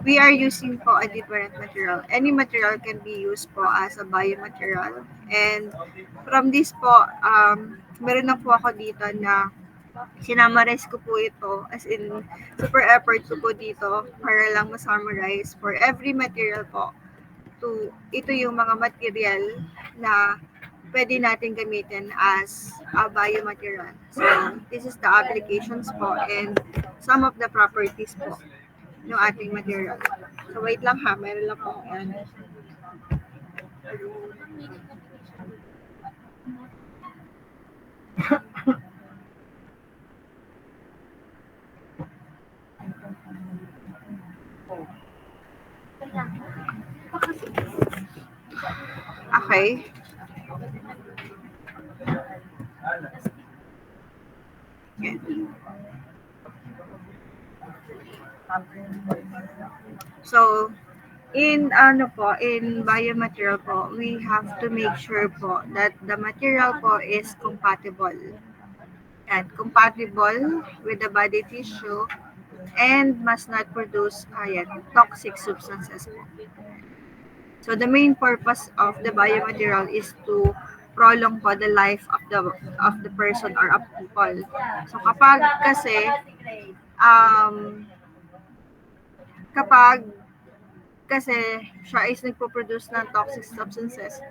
we are using po a different material. Any material can be used po as a biomaterial. And from this po, meron na po ako dito na sinamarize ko po ito, as in, super effort ko po dito para lang ma-summarize for every material po. Ito yung mga material na pwede natin gamitin as a biomaterial. So, this is the applications po and some of the properties po ng ating material. So, wait lang ha, meron lang po yan. Okay. So, in biomaterial po, we have to make sure po that the material po is compatible. And compatible with the body tissue and must not produce toxic substances po. So the main purpose of the biomaterial is to prolong po the life of the person or of people. So kapag siya is nagpo-produce ng toxic substances,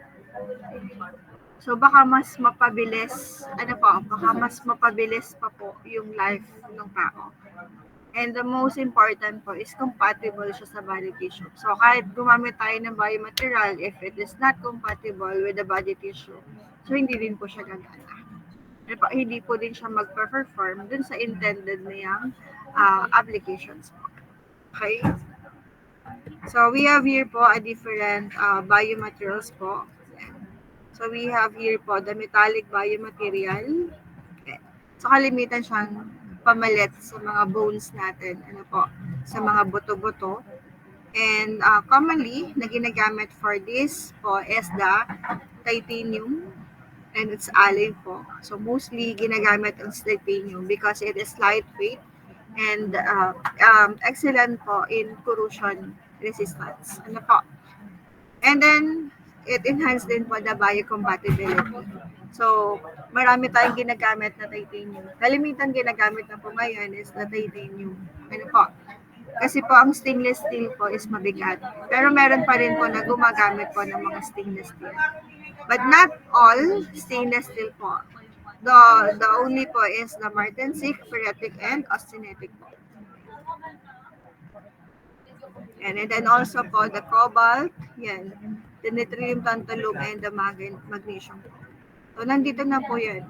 so baka mas mapabilis pa po yung life ng tao. And the most important po is compatible siya sa body tissue. So kahit gumamit tayo ng biomaterial, if it is not compatible with the body tissue, so hindi din po siya gagana. Hindi po din siya mag-perform dun sa intended niyang applications po. Okay? So we have here po a different biomaterials po. So we have here po the metallic biomaterial. Okay. So kalimitan siyang pamalit sa mga bones natin, sa mga buto-buto. And commonly, na ginagamit for this po is the titanium and its alloy po. So mostly ginagamit ang titanium because it is lightweight and excellent po in corrosion resistance. And then, it enhances din po the biocompatibility. So, marami tayong ginagamit na titanium. Kalimitan ginagamit na po ngayon is the titanium. Kasi po, ang stainless steel po is mabigat. Pero meron pa rin po na gumagamit po ng mga stainless steel. But not all stainless steel po. The only po is the martensite, ferritic, and austenitic po. And then also po, the cobalt, yan, the yttrium, tantalum, and the magnesium po. So, nandito na po yan.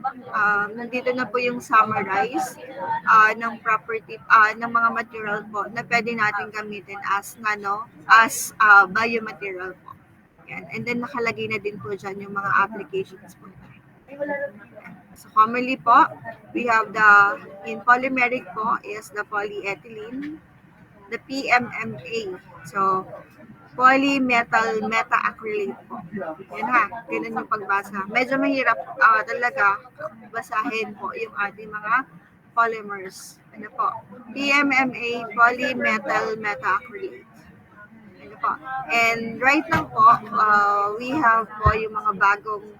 Nandito na po yung summarize ng property, ng mga material po na pwede natin gamitin as biomaterial po. Yan. And then, nakalagay na din po dyan yung mga applications po. So, commonly po, we have in polymeric po is the polyethylene, the PMMA. So, polymetal metaacrylate po. Yan ha, ganun yung pagbasa. Medyo mahirap talaga basahin po yung ating mga polymers. PMMA, polymetal metaacrylate. po. And right now po, we have po yung mga bagong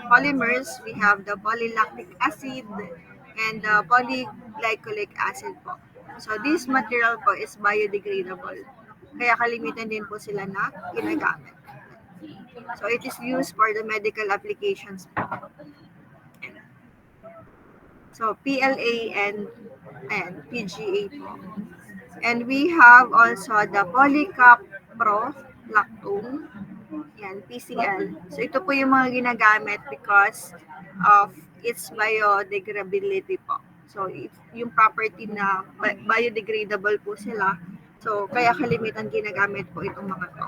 polymers. We have the polylactic acid and the polyglycolic acid po. So this material po is biodegradable. Kaya kalimitan din po sila na ginagamit. So it is used for the medical applications po. So PLA and PGA po. And we have also the polycaprolactone, yan, PCL. So ito po yung mga ginagamit because of its biodegradability po. So yung property na biodegradable po sila. So kaya kalimitan ginagamit po itong mga to.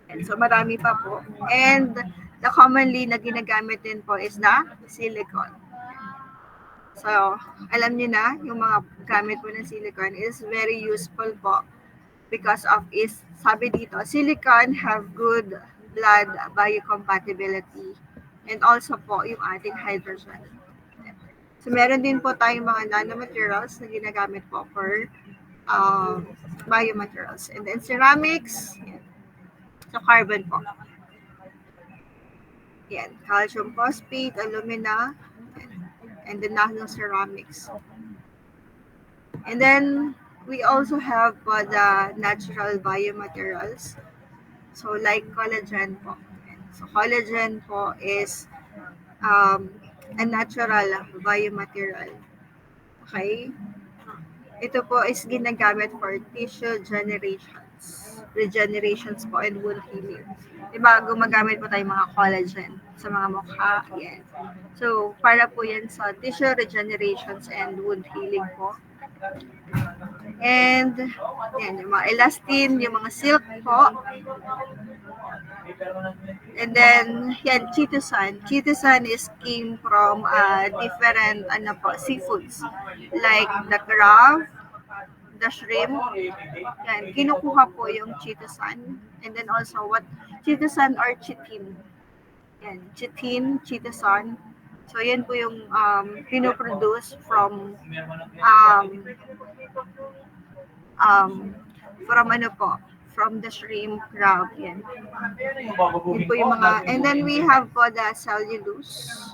And so marami pa po. And the commonly na ginagamit din po is the silicone. So, alam niyo na, yung mga gamit po ng silicone is very useful po because of its, sabi dito, silicone have good blood biocompatibility and also po yung ating hydrogen. So, meron din po tayong mga nanomaterials na ginagamit po for biomaterials. And then ceramics, yan. So, carbon po. Yan, calcium phosphate, alumina, and then nano-ceramics. And then, we also have the natural biomaterials. So, like collagen po. So, collagen po is a natural biomaterial. Okay? Ito po is ginagamit for tissue regenerations po, and wound healing. Diba, gumagamit po tayo mga collagen sa mga mukha. Yan. So, para po yan sa tissue regenerations and wound healing po. And, yan, yung mga elastin, yung mga silk po. And then, yan, chitosan. Chitosan is came from different seafoods. Like the crab, the shrimp. Yan, kinukuha po yung chitosan. And then also, chitosan or chitin. Yan, chitin, chitosan. So, yan po yung pinoproduce from from the shrimp, crab, yan. Yan po yung mga, and then we have po the cellulose.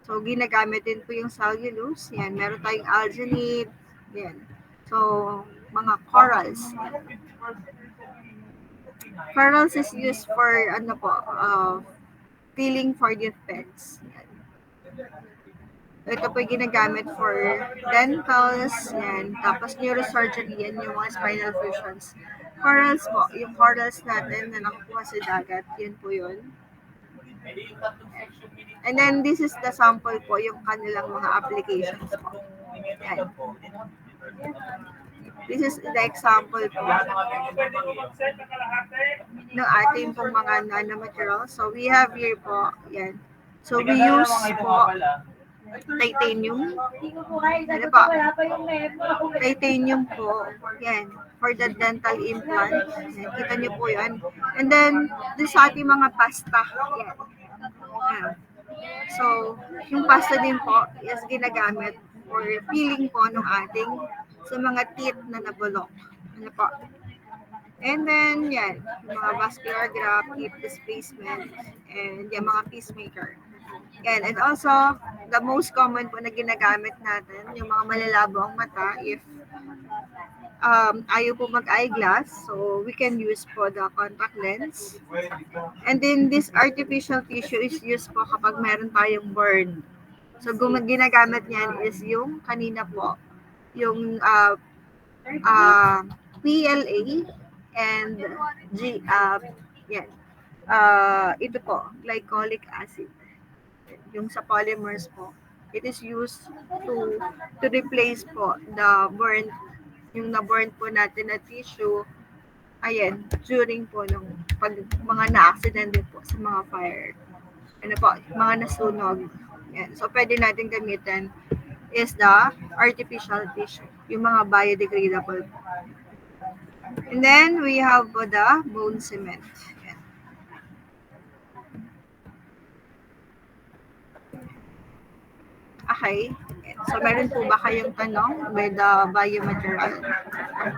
So, ginagamit din po yung cellulose. Yan, meron tayong alginate. Yan. So, mga corals. Corals is used for, peeling for defects. Ito po yung ginagamit for dentals, yan. Tapos neurosurgery, yan yung mga spinal fusions. Corals po, yung corals natin na nakukuha sa dagat, yun po yun. And then this is the sample po, yung kanilang mga applications po. Yan. This is the example po ng ating pong mga nanomaterials. So we have here po, yan. So we use po titanium. Ano po? Titanium po. Yan. For the dental implant. Yan. Kita niyo po yan. And then, dun sa ating mga pasta. Yan. Yan. So, yung pasta din po is ginagamit for peeling po ng ating sa mga teeth na nabulok. Ano po? And then, yan. Yung mga vascular graft, teeth displacement, and yung mga pacemaker. Yan. And also, the most common po na ginagamit natin, yung mga malalabo ang mata, if ayaw po mag-eyeglass, so we can use po the contact lens. And then, this artificial tissue is used po kapag meron tayong burn. So, ginagamit niyan is yung kanina po, yung PLA and ito po, glycolic acid. Yung sa polymers po, it is used to replace po the burn, yung na-burn po natin na tissue, ayan, during po ng mga na-accident din po sa mga fire. Ano po, mga nasunog. Yan. So, pwede natin gamitin is the artificial tissue, yung mga biodegradable. And then, we have the bone cement. Yan. Okay. So, meron po ba kayong tanong with the biomaterial?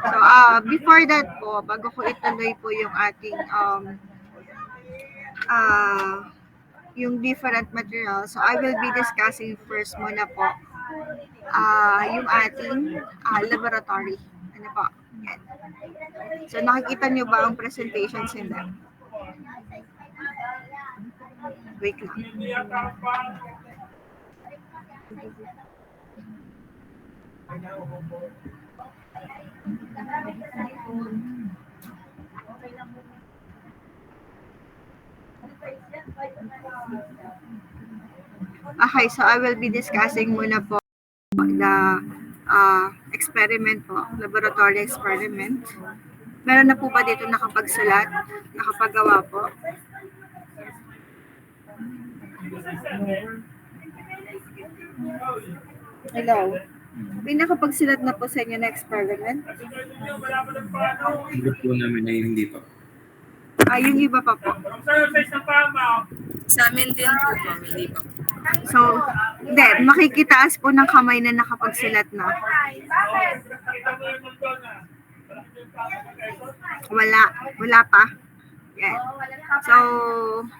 So, before that po, bago ko ituloy po yung ating yung different materials, so I will be discussing first muna po yung ating laboratory. Ano po? Yan. So, nakikita nyo ba ang presentations in them? Wait lang. Okay, so I will be discussing muna po the experiment po, laboratory experiment. Meron na po ba dito nakapagsulat, nakapagawa po? Hello? May nakapagsulat na po sa inyo na experiment? Hindi po namin ay hindi pa. Yung iba pa po. Sa amin din po, ma'am, hindi pa. So, hindi, makikitaas po ng kamay na nakapagsulat na. Wala pa. Yan. So,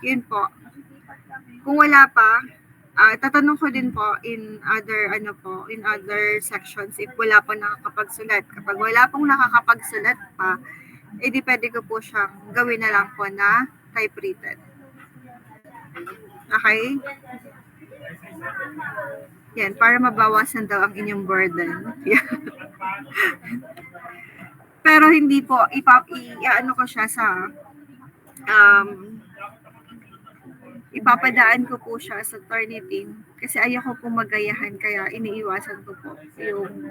yun po. Kung wala pa, tatanong ko din po in other sections if wala pa nakakapagsulat. Kapag wala pong nakakapagsulat pa, di pwede ko po siyang gawin na lang po na typewritten. Okay? Yan, para mabawasan daw ang inyong burden. Pero hindi po, i-ano ko siya sa, ipapadaan ko po siya sa Turnitin kasi ayoko po magayahan kaya iniiwasan ko po yung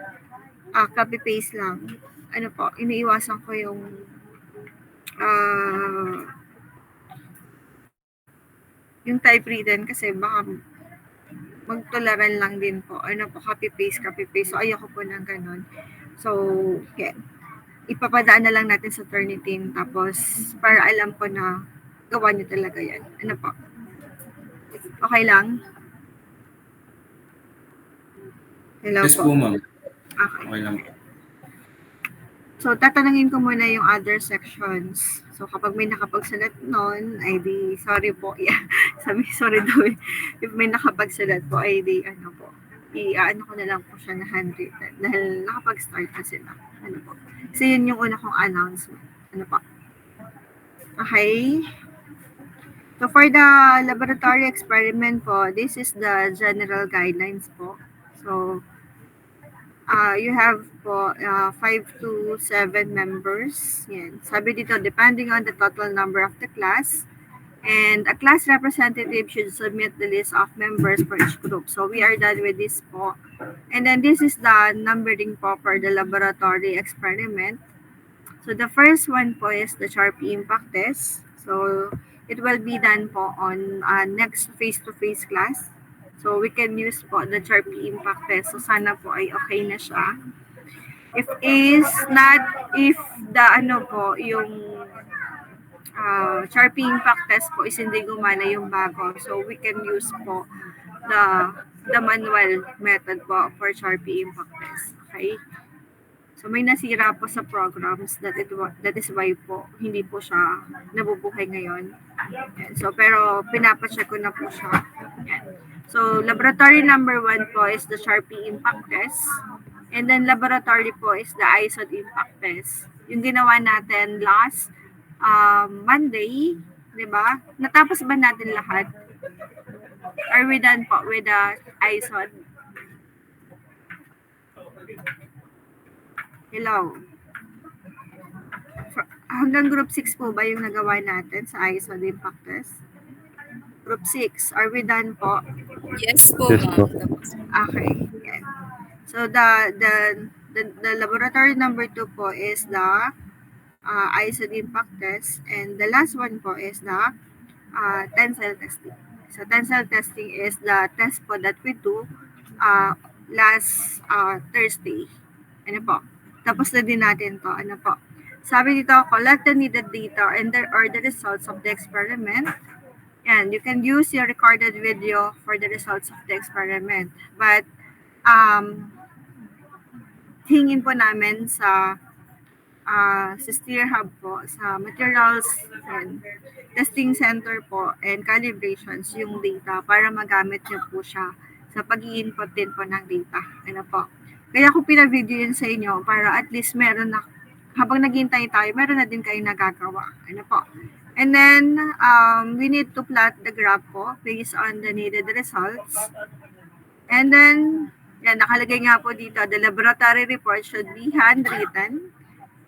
copy-paste lang. Ano po, iniiwasan ko yung typewritten kasi baka magtularan lang din po. Ano po, copy-paste. So, ayoko po ng ganun. So, yeah. Ipapadaan na lang natin sa Turnitin tapos para alam ko na gawa niyo talaga yan. Ano po? Okay lang? Hello Yes po. po, ma'am. Okay. Okay lang po. So, tatanungin ko muna yung other sections. So, kapag may nakapagsalat nun, ay di, sorry po. Yeah. Sorry daw. If may nakapagsalat po, ay di, ano po. I-ano ko na lang po siya na handwritten. Dahil nakapag-start na sila. Ano po. Kasi yun yung una kong announcement. Ano po. Okay. So, for the laboratory experiment po, this is the general guidelines po. So, you have po 5 to 7 members. Yan. Sabi dito, depending on the total number of the class. And a class representative should submit the list of members for each group. So we are done with this po. And then this is the numbering po for the laboratory experiment. So the first one po is the Sharpie impact test. So it will be done po on next face-to-face class. So we can use po the Sharpie impact test. So sana po ay okay na siya. If the ano po, yung Sharpie impact test po is hindi gumana yung bago. So we can use po the manual method po for Sharpie impact test. Okay? So may nasira po sa programs that is why po hindi po siya nabubuhay ngayon. Yan. So pero pinapacheck ko na po siya. Yan. So laboratory number 1 po is the Sharpie impact test. And then laboratory po is the ISOD impact test. Yung ginawa natin last Monday, di ba? Natapos ba natin lahat? Are we done po with the ISOD? Hello? Hanggang group 6 po ba yung nagawa natin sa ISOD impact test? Group 6, are we done po? Yes po, ma'am. Okay. Yan. So the laboratory number 2 po is the ISOD impact test, and the last one po is the tensile testing. So tensile testing is the test po that we do last Thursday. Ano po? Tapos na din natin to. Ano po? Sabi dito, collect the needed data and the results of the experiment. And you can use your recorded video for the results of the experiment. But hingin po namin sa Steer Hub po, sa Materials and Testing Center po and Calibrations yung data para magamit nyo po siya sa pag-i-input din po ng data. Ano po. Kaya ko pina-video yun sa inyo para at least meron na, habang naghihintay tayo, meron na din kayo nagagawa. Ano po. And then, we need to plot the graph po based on the needed results. And then, yan, nakalagay nga po dito, the laboratory report should be handwritten.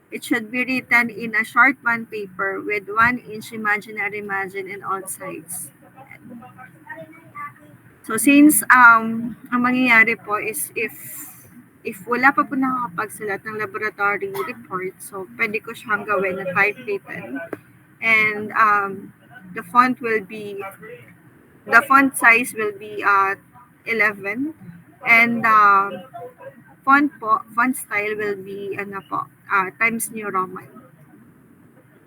It should be written in a short bond paper with 1-inch imaginary margin in all sides. So since ang mangyayari po is if wala pa po nakakapagsulat ng laboratory report, so pwede ko siyang gawin na typewritten. And the font size will be 11, and font style will be Times New Roman.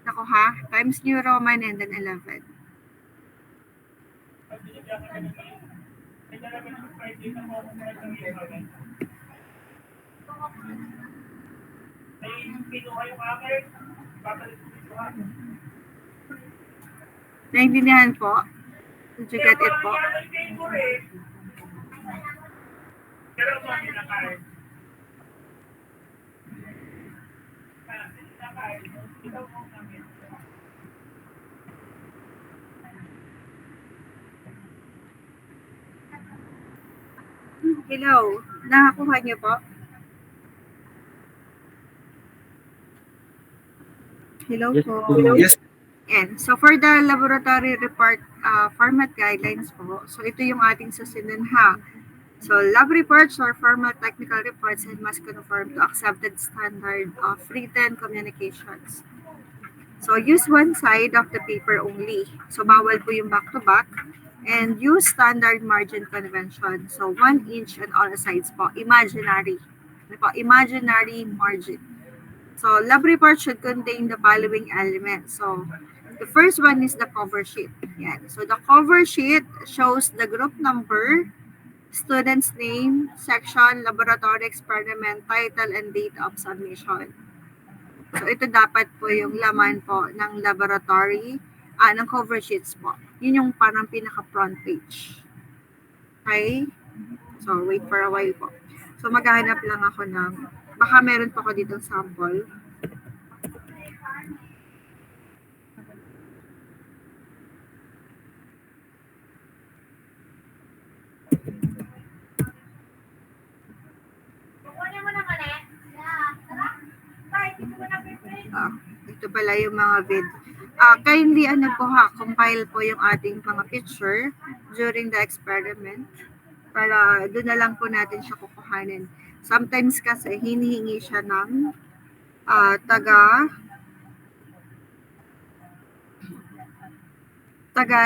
Nako ha, Times New Roman and then 11. Naintindihan po? Did you get it po? Hello, nakakuha niyo po? Hello po. Yes. And so for the laboratory report format guidelines po, so ito yung ating susunod ha. So lab reports or formal technical reports and must conform to accepted standard of written communications. So use one side of the paper only. So bawal po yung back-to-back. And use standard margin convention. So 1 inch on all sides po. Imaginary. Imaginary margin. So lab report should contain the following elements. So the first one is the cover sheet. Yan. So the cover sheet shows the group number, student's name, section, laboratory experiment, title, and date of submission. So ito dapat po yung laman po ng laboratory, ng cover sheets po. Yun yung parang pinaka-front page. Okay? So wait for a while po. So maghahanap lang ako ng, baka meron po ako ditong sample. Ito pala yung mga kindly compile po yung ating mga picture during the experiment para doon na lang po natin siya kukuhanin. Sometimes kasi hinihingi siya ng taga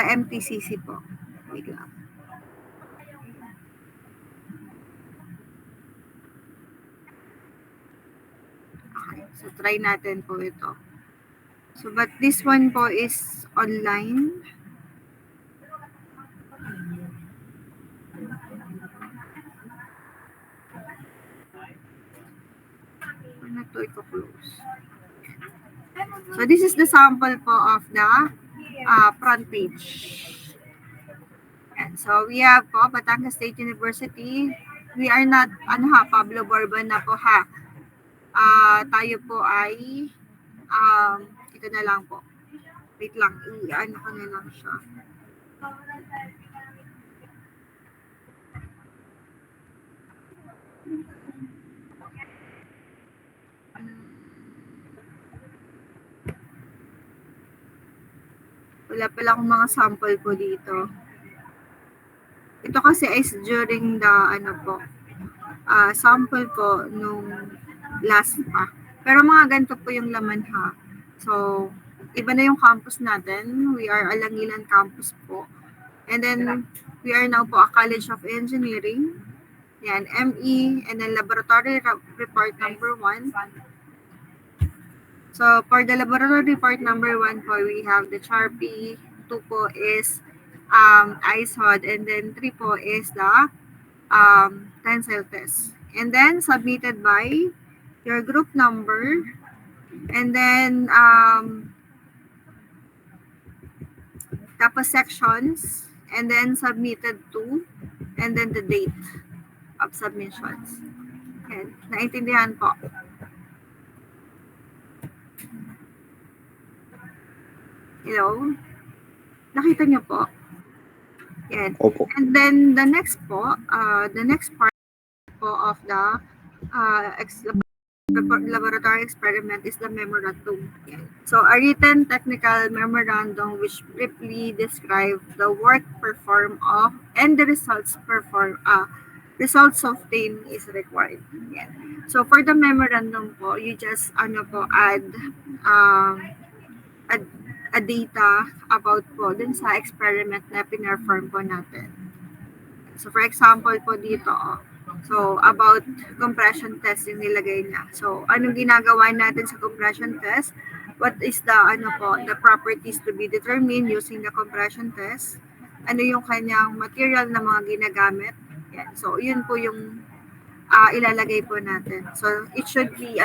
MTCC po. Wait lang. Okay, so try natin po ito. So, but this one po is online. Ano to i-close? So, this is the sample po of the front page. And so, we have po Batangas State University. We are not, Pablo Bourbon na po ha. Tayo po ay ito na lang po. Wait lang, i-ano ko na lang siya. Wala pala akong mga sample po dito. Ito kasi is during the sample po nung last pa. Pero mga ganito po yung laman ha. So, iba na yung campus natin. We are Alangilan campus po. And then, we are now po a College of Engineering. Yan, ME, and then laboratory report number 1. So, for the laboratory report number 1 po, we have the Sharpie. 2 po is ISOD, and then 3 po is the tensile test. And then submitted by your group number, and then tapos sections, and then submitted to, and then the date of submissions. Yan. Naintindihan po. Hello? Nakita niyo po? Yan. Opo. And then the next po, the next part po of the laboratory experiment is the memorandum. Yan. So a written technical memorandum which briefly describe the work performed of and the results obtained is required. Yan. So for the memorandum po, you just add a data about po dun sa experiment na pinarform po natin. So for example po dito, so about compression test yung nilagay niya. So anong ginagawa natin sa compression test? What is the the properties to be determined using the compression test? Ano yung kanyang material na mga ginagamit? Yan. So yun po yung ilalagay po natin. So it should be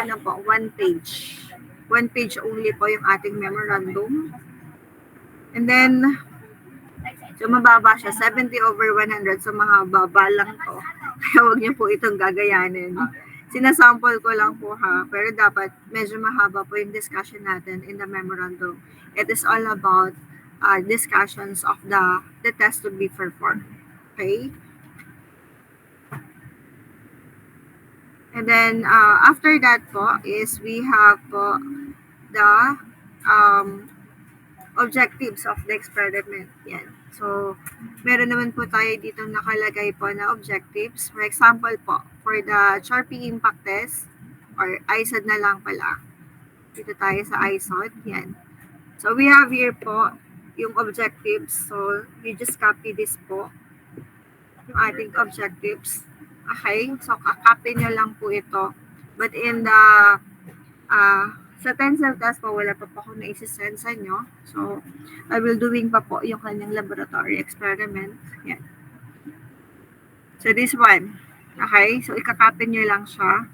one page. One page only po yung ating memorandum. And then, so mababa siya, 70/100. So mahaba lang to. Kaya huwag niyo po itong gagayanin. Sinasample ko lang po ha. Pero dapat medyo mahaba po yung discussion natin in the memorandum. It is all about discussions of the test to be performed. Okay? And then, after that po is we have po the objectives of the experiment. Yan. So, meron naman po tayo dito nakalagay po na objectives. For example po, for the Charpy impact test, or ISOD na lang pala. Dito tayo sa ISOD. Yan. So, we have here po yung objectives. So, you just copy this po. Yung ating objectives. Okay? So, kakopy nyo lang po ito. But in the sa tensile test po, wala pa po ako na-send sa inyo. So, I will doing pa po yung kanyang laboratory experiment. Yan. So, this one. Okay? So, ikakopy nyo lang siya.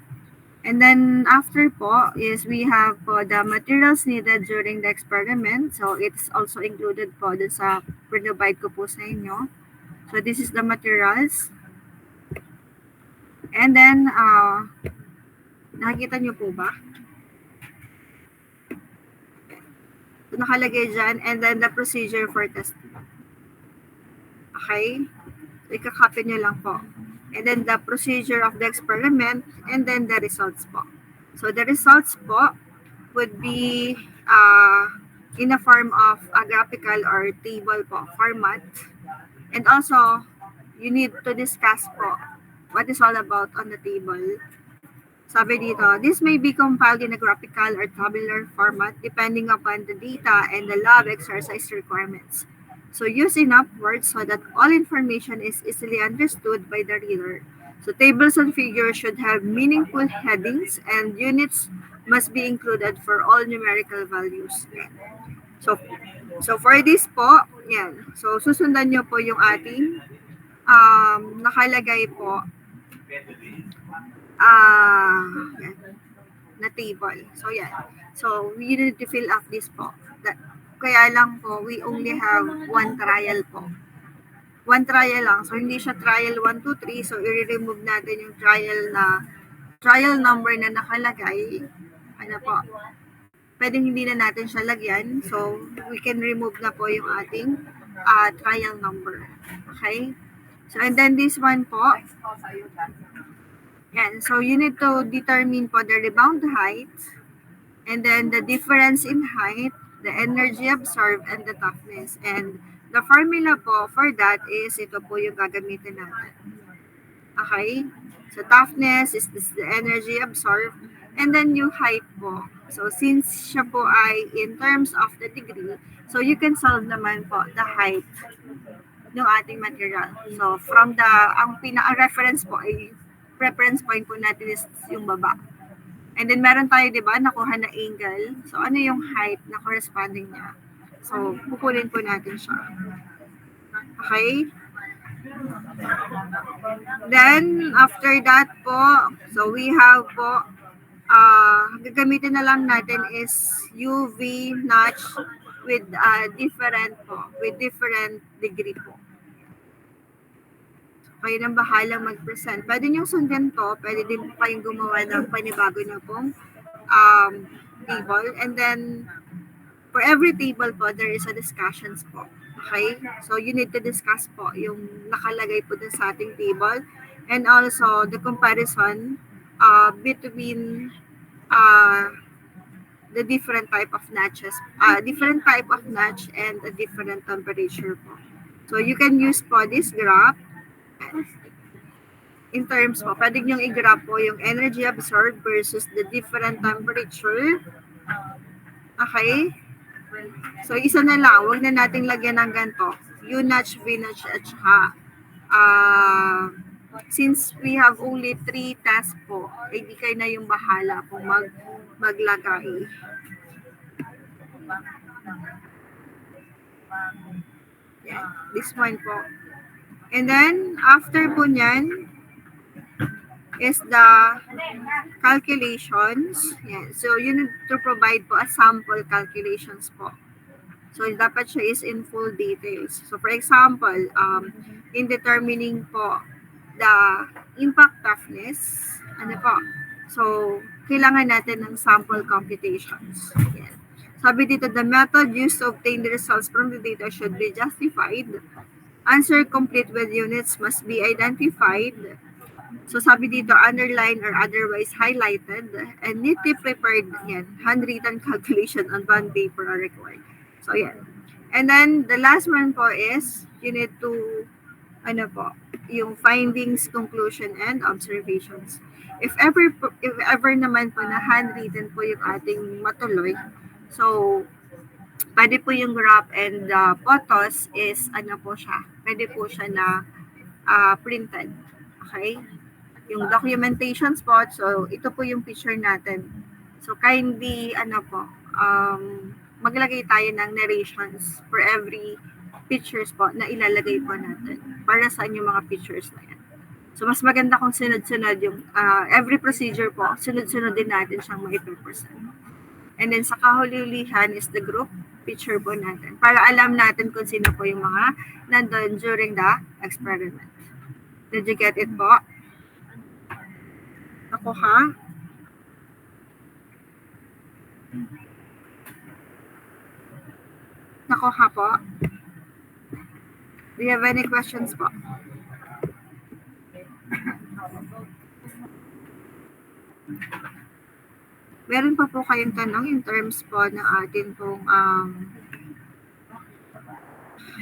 And then, after po, is we have po the materials needed during the experiment. So, it's also included po dun sa provide ko po sa inyo. So, this is the materials. And then, nakikita nyo po ba? So, nakalagay dyan. And then, the procedure for testing. Okay? So, ikakopy nyo lang po. And then, the procedure of the experiment. And then, the results po. So, the results po would be in a form of a graphical or table po format. And also, you need to discuss po what is all about on the table. Sabi dito, this may be compiled in a graphical or tabular format depending upon the data and the lab exercise requirements. So use enough words so that all information is easily understood by the reader. So tables and figures should have meaningful headings and units must be included for all numerical values. So for this po, yan. So susundan nyo po yung ating nakalagay po na table. So, yan. So, we need to fill up this po. Kaya lang po, we only have one trial po. One trial lang. So, hindi siya trial 1, 2, 3. So, i-remove natin yung trial number na nakalagay. Ano po? Pwedeng hindi na natin siya lagyan. So, we can remove na po yung ating trial number. Okay? So, and then this one po, yan. So, you need to determine po the rebound height, and then the difference in height, the energy absorbed, and the toughness. And the formula po for that is, ito po yung gagamitin natin. Okay? So, toughness is the energy absorbed, and then yung height po. So, since siya po ay in terms of the degree, so you can solve naman po the height ng ating material. So, from ang pinaka-reference po ay reference point po natin is yung baba. And then, meron tayo, di ba, nakuha na angle. So, ano yung height na corresponding niya? So, pupulin po natin siya. Okay? Then, after that po, so we have po, gagamitin na lang natin is UV notch with different degree po. Kayo nang bahalang mag-present. Pwede nyo sundin to, pwede din po kayong gumawa ng panibago na pong table. And then, for every table po, there is a discussions po. Okay? So, you need to discuss po yung nakalagay po dun sa ating table. And also, the comparison between the different type of notches, different type of notch and a different temperature po. So, you can use po this graph in terms po, pwede nyo i-graph po yung energy absorbed versus the different temperature. Okay? So, isa na lang. Huwag na nating lagyan ng ganito. U notch, V notch, at saka since we have only 3 tasks po, eh di kayo na yung bahala po maglagay. Yeah, this one po. And then, after po nyan, is the calculations. Yeah. So, you need to provide po a sample calculations po. So, dapat siya is in full details. So, for example, in determining po the impact toughness, ano po? So, kailangan natin ng sample computations. Yeah. Sabi dito, the method used to obtain the results from the data should be justified. Answer complete with units must be identified. So sabi dito, underline or otherwise highlighted, and neatly prepared, yan, handwritten calculation on bond paper are required. So yan. And then the last one po is, you need to, ano po, yung findings, conclusion, and observations. If ever naman po na handwritten po yung ating matuloy, so pwede po yung graph and photos is ano po siya, pwede po siya na printed. Okay? Yung documentation spot, so ito po yung picture natin. So kindly, ano po, maglagay tayo ng narrations for every picture spot na ilalagay po natin. Para saan yung mga pictures na yan. So mas maganda kung sunod-sunod yung every procedure po, sunod-sunod din natin siyang ma-present. And then sa kahuli-hulihan is the group picture po natin. Para alam natin kung sino po yung mga nandun during the experiment. Did you get it po? Ako ha? Nako ha po? Do you have any questions po? Meron pa po kayong tanong in terms po ng atin pong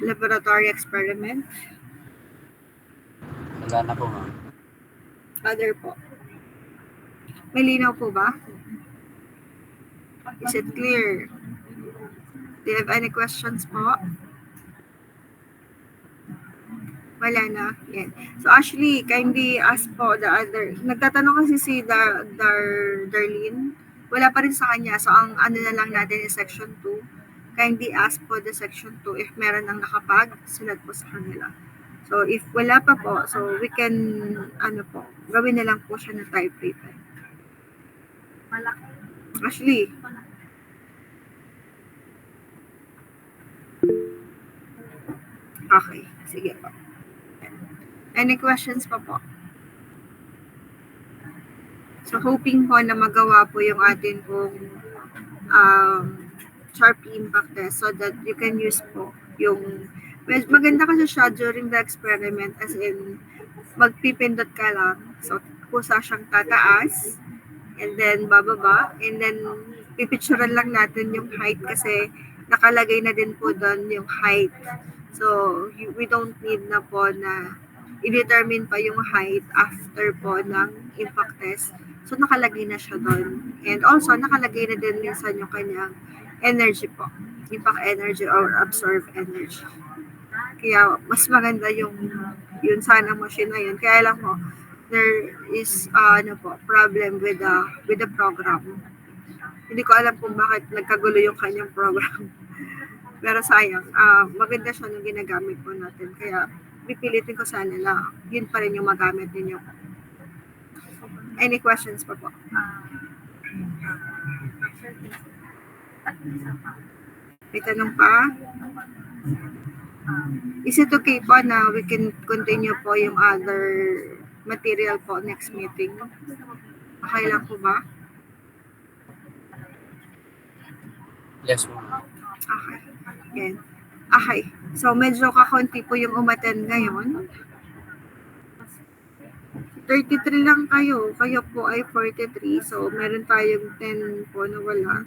laboratory experiment? Wala na po, ma'am. Other po. May linaw po ba? Is it clear? Do you have any questions po? Wala na. Yan. So actually, kindly ask po the other. Nagtatanong kasi si Darlene. Wala pa rin sa kanya. So ang ano na lang natin is section 2. Kindly ask po the section 2 if meron nang nakapag-sulat po sa kanila. So if wala pa po, so we can, ano po, gawin na lang po siya na typewriter. Actually, okay. Sige po. Any questions pa po? So, hoping po na magawa po yung atin pong Sharpie impact test so that you can use po yung maganda kasi siya during the experiment as in magpipindot ka lang. So, kusa siyang tataas and then bababa and then pipicturean lang natin yung height kasi nakalagay na din po doon yung height. So, we don't need na po na i-determine pa yung height after po ng impact test. So, nakalagay na siya doon. And also, nakalagay na din minsan yung kanyang energy po. Impact energy or absorb energy. Kaya, mas maganda yung sana machine na yun. Kaya lang po, there is problem with the program. Hindi ko alam kung bakit nagkagulo yung kanyang program. Pero sayang, maganda siya nung ginagamit po natin. Kaya, pipilitin ko sana na yun pa rin yung magamit ninyo. Any questions pa po? May tanong pa? Is it okay po na we can continue po yung other material po next meeting? Okay lang po ba? Yes, ma'am. Okay. Yan. Okay. So, medyo kakaunti po yung umattend ngayon. 33 lang kayo. Kayo po ay 43. So, meron tayong 10 po na wala.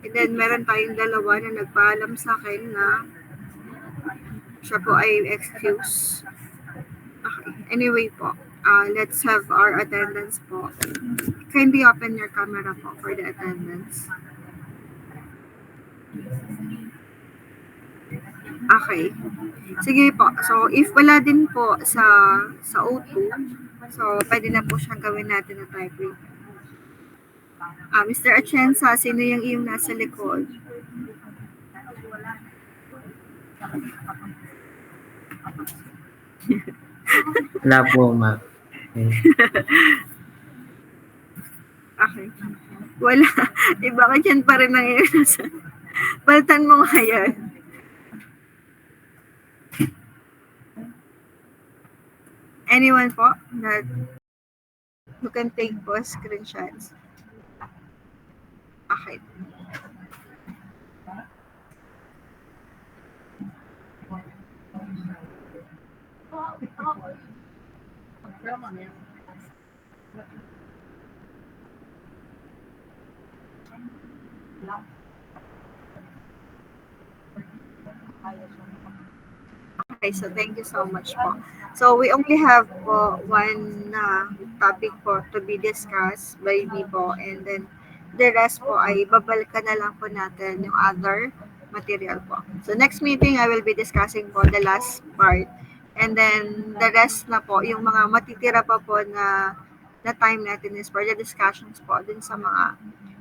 And then, meron tayong dalawa na nagpaalam sa akin na siya po ay excuse. Okay. Anyway po, let's have our attendance po. Kindly open your camera po for the attendance. Okay. Sige po. So, if wala din po sa O2, so, pwede na po siyang gawin natin na typing. Mr. Atienza, sino yung iyong nasa likod? Wala po, ma'am. Okay. Wala. Iba ka dyan pa rin ang iyong nasa. Palitan mo nga yan. Anyone po that who can take po screenshots? Okay. Okay, so thank you so much po. So we only have one topic po to be discussed by me po, and then the rest po ay babalikan na lang po natin yung other material po. So next meeting, I will be discussing po the last part, and then the rest na po, yung mga matitira pa po na time natin is for the discussions po din sa mga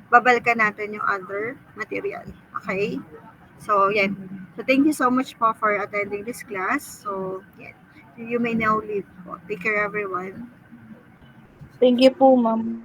babalikan natin yung other material. Okay? So, yan. So, thank you so much po for attending this class. So, yan. You may now leave po. Take care, everyone. Thank you po, ma'am.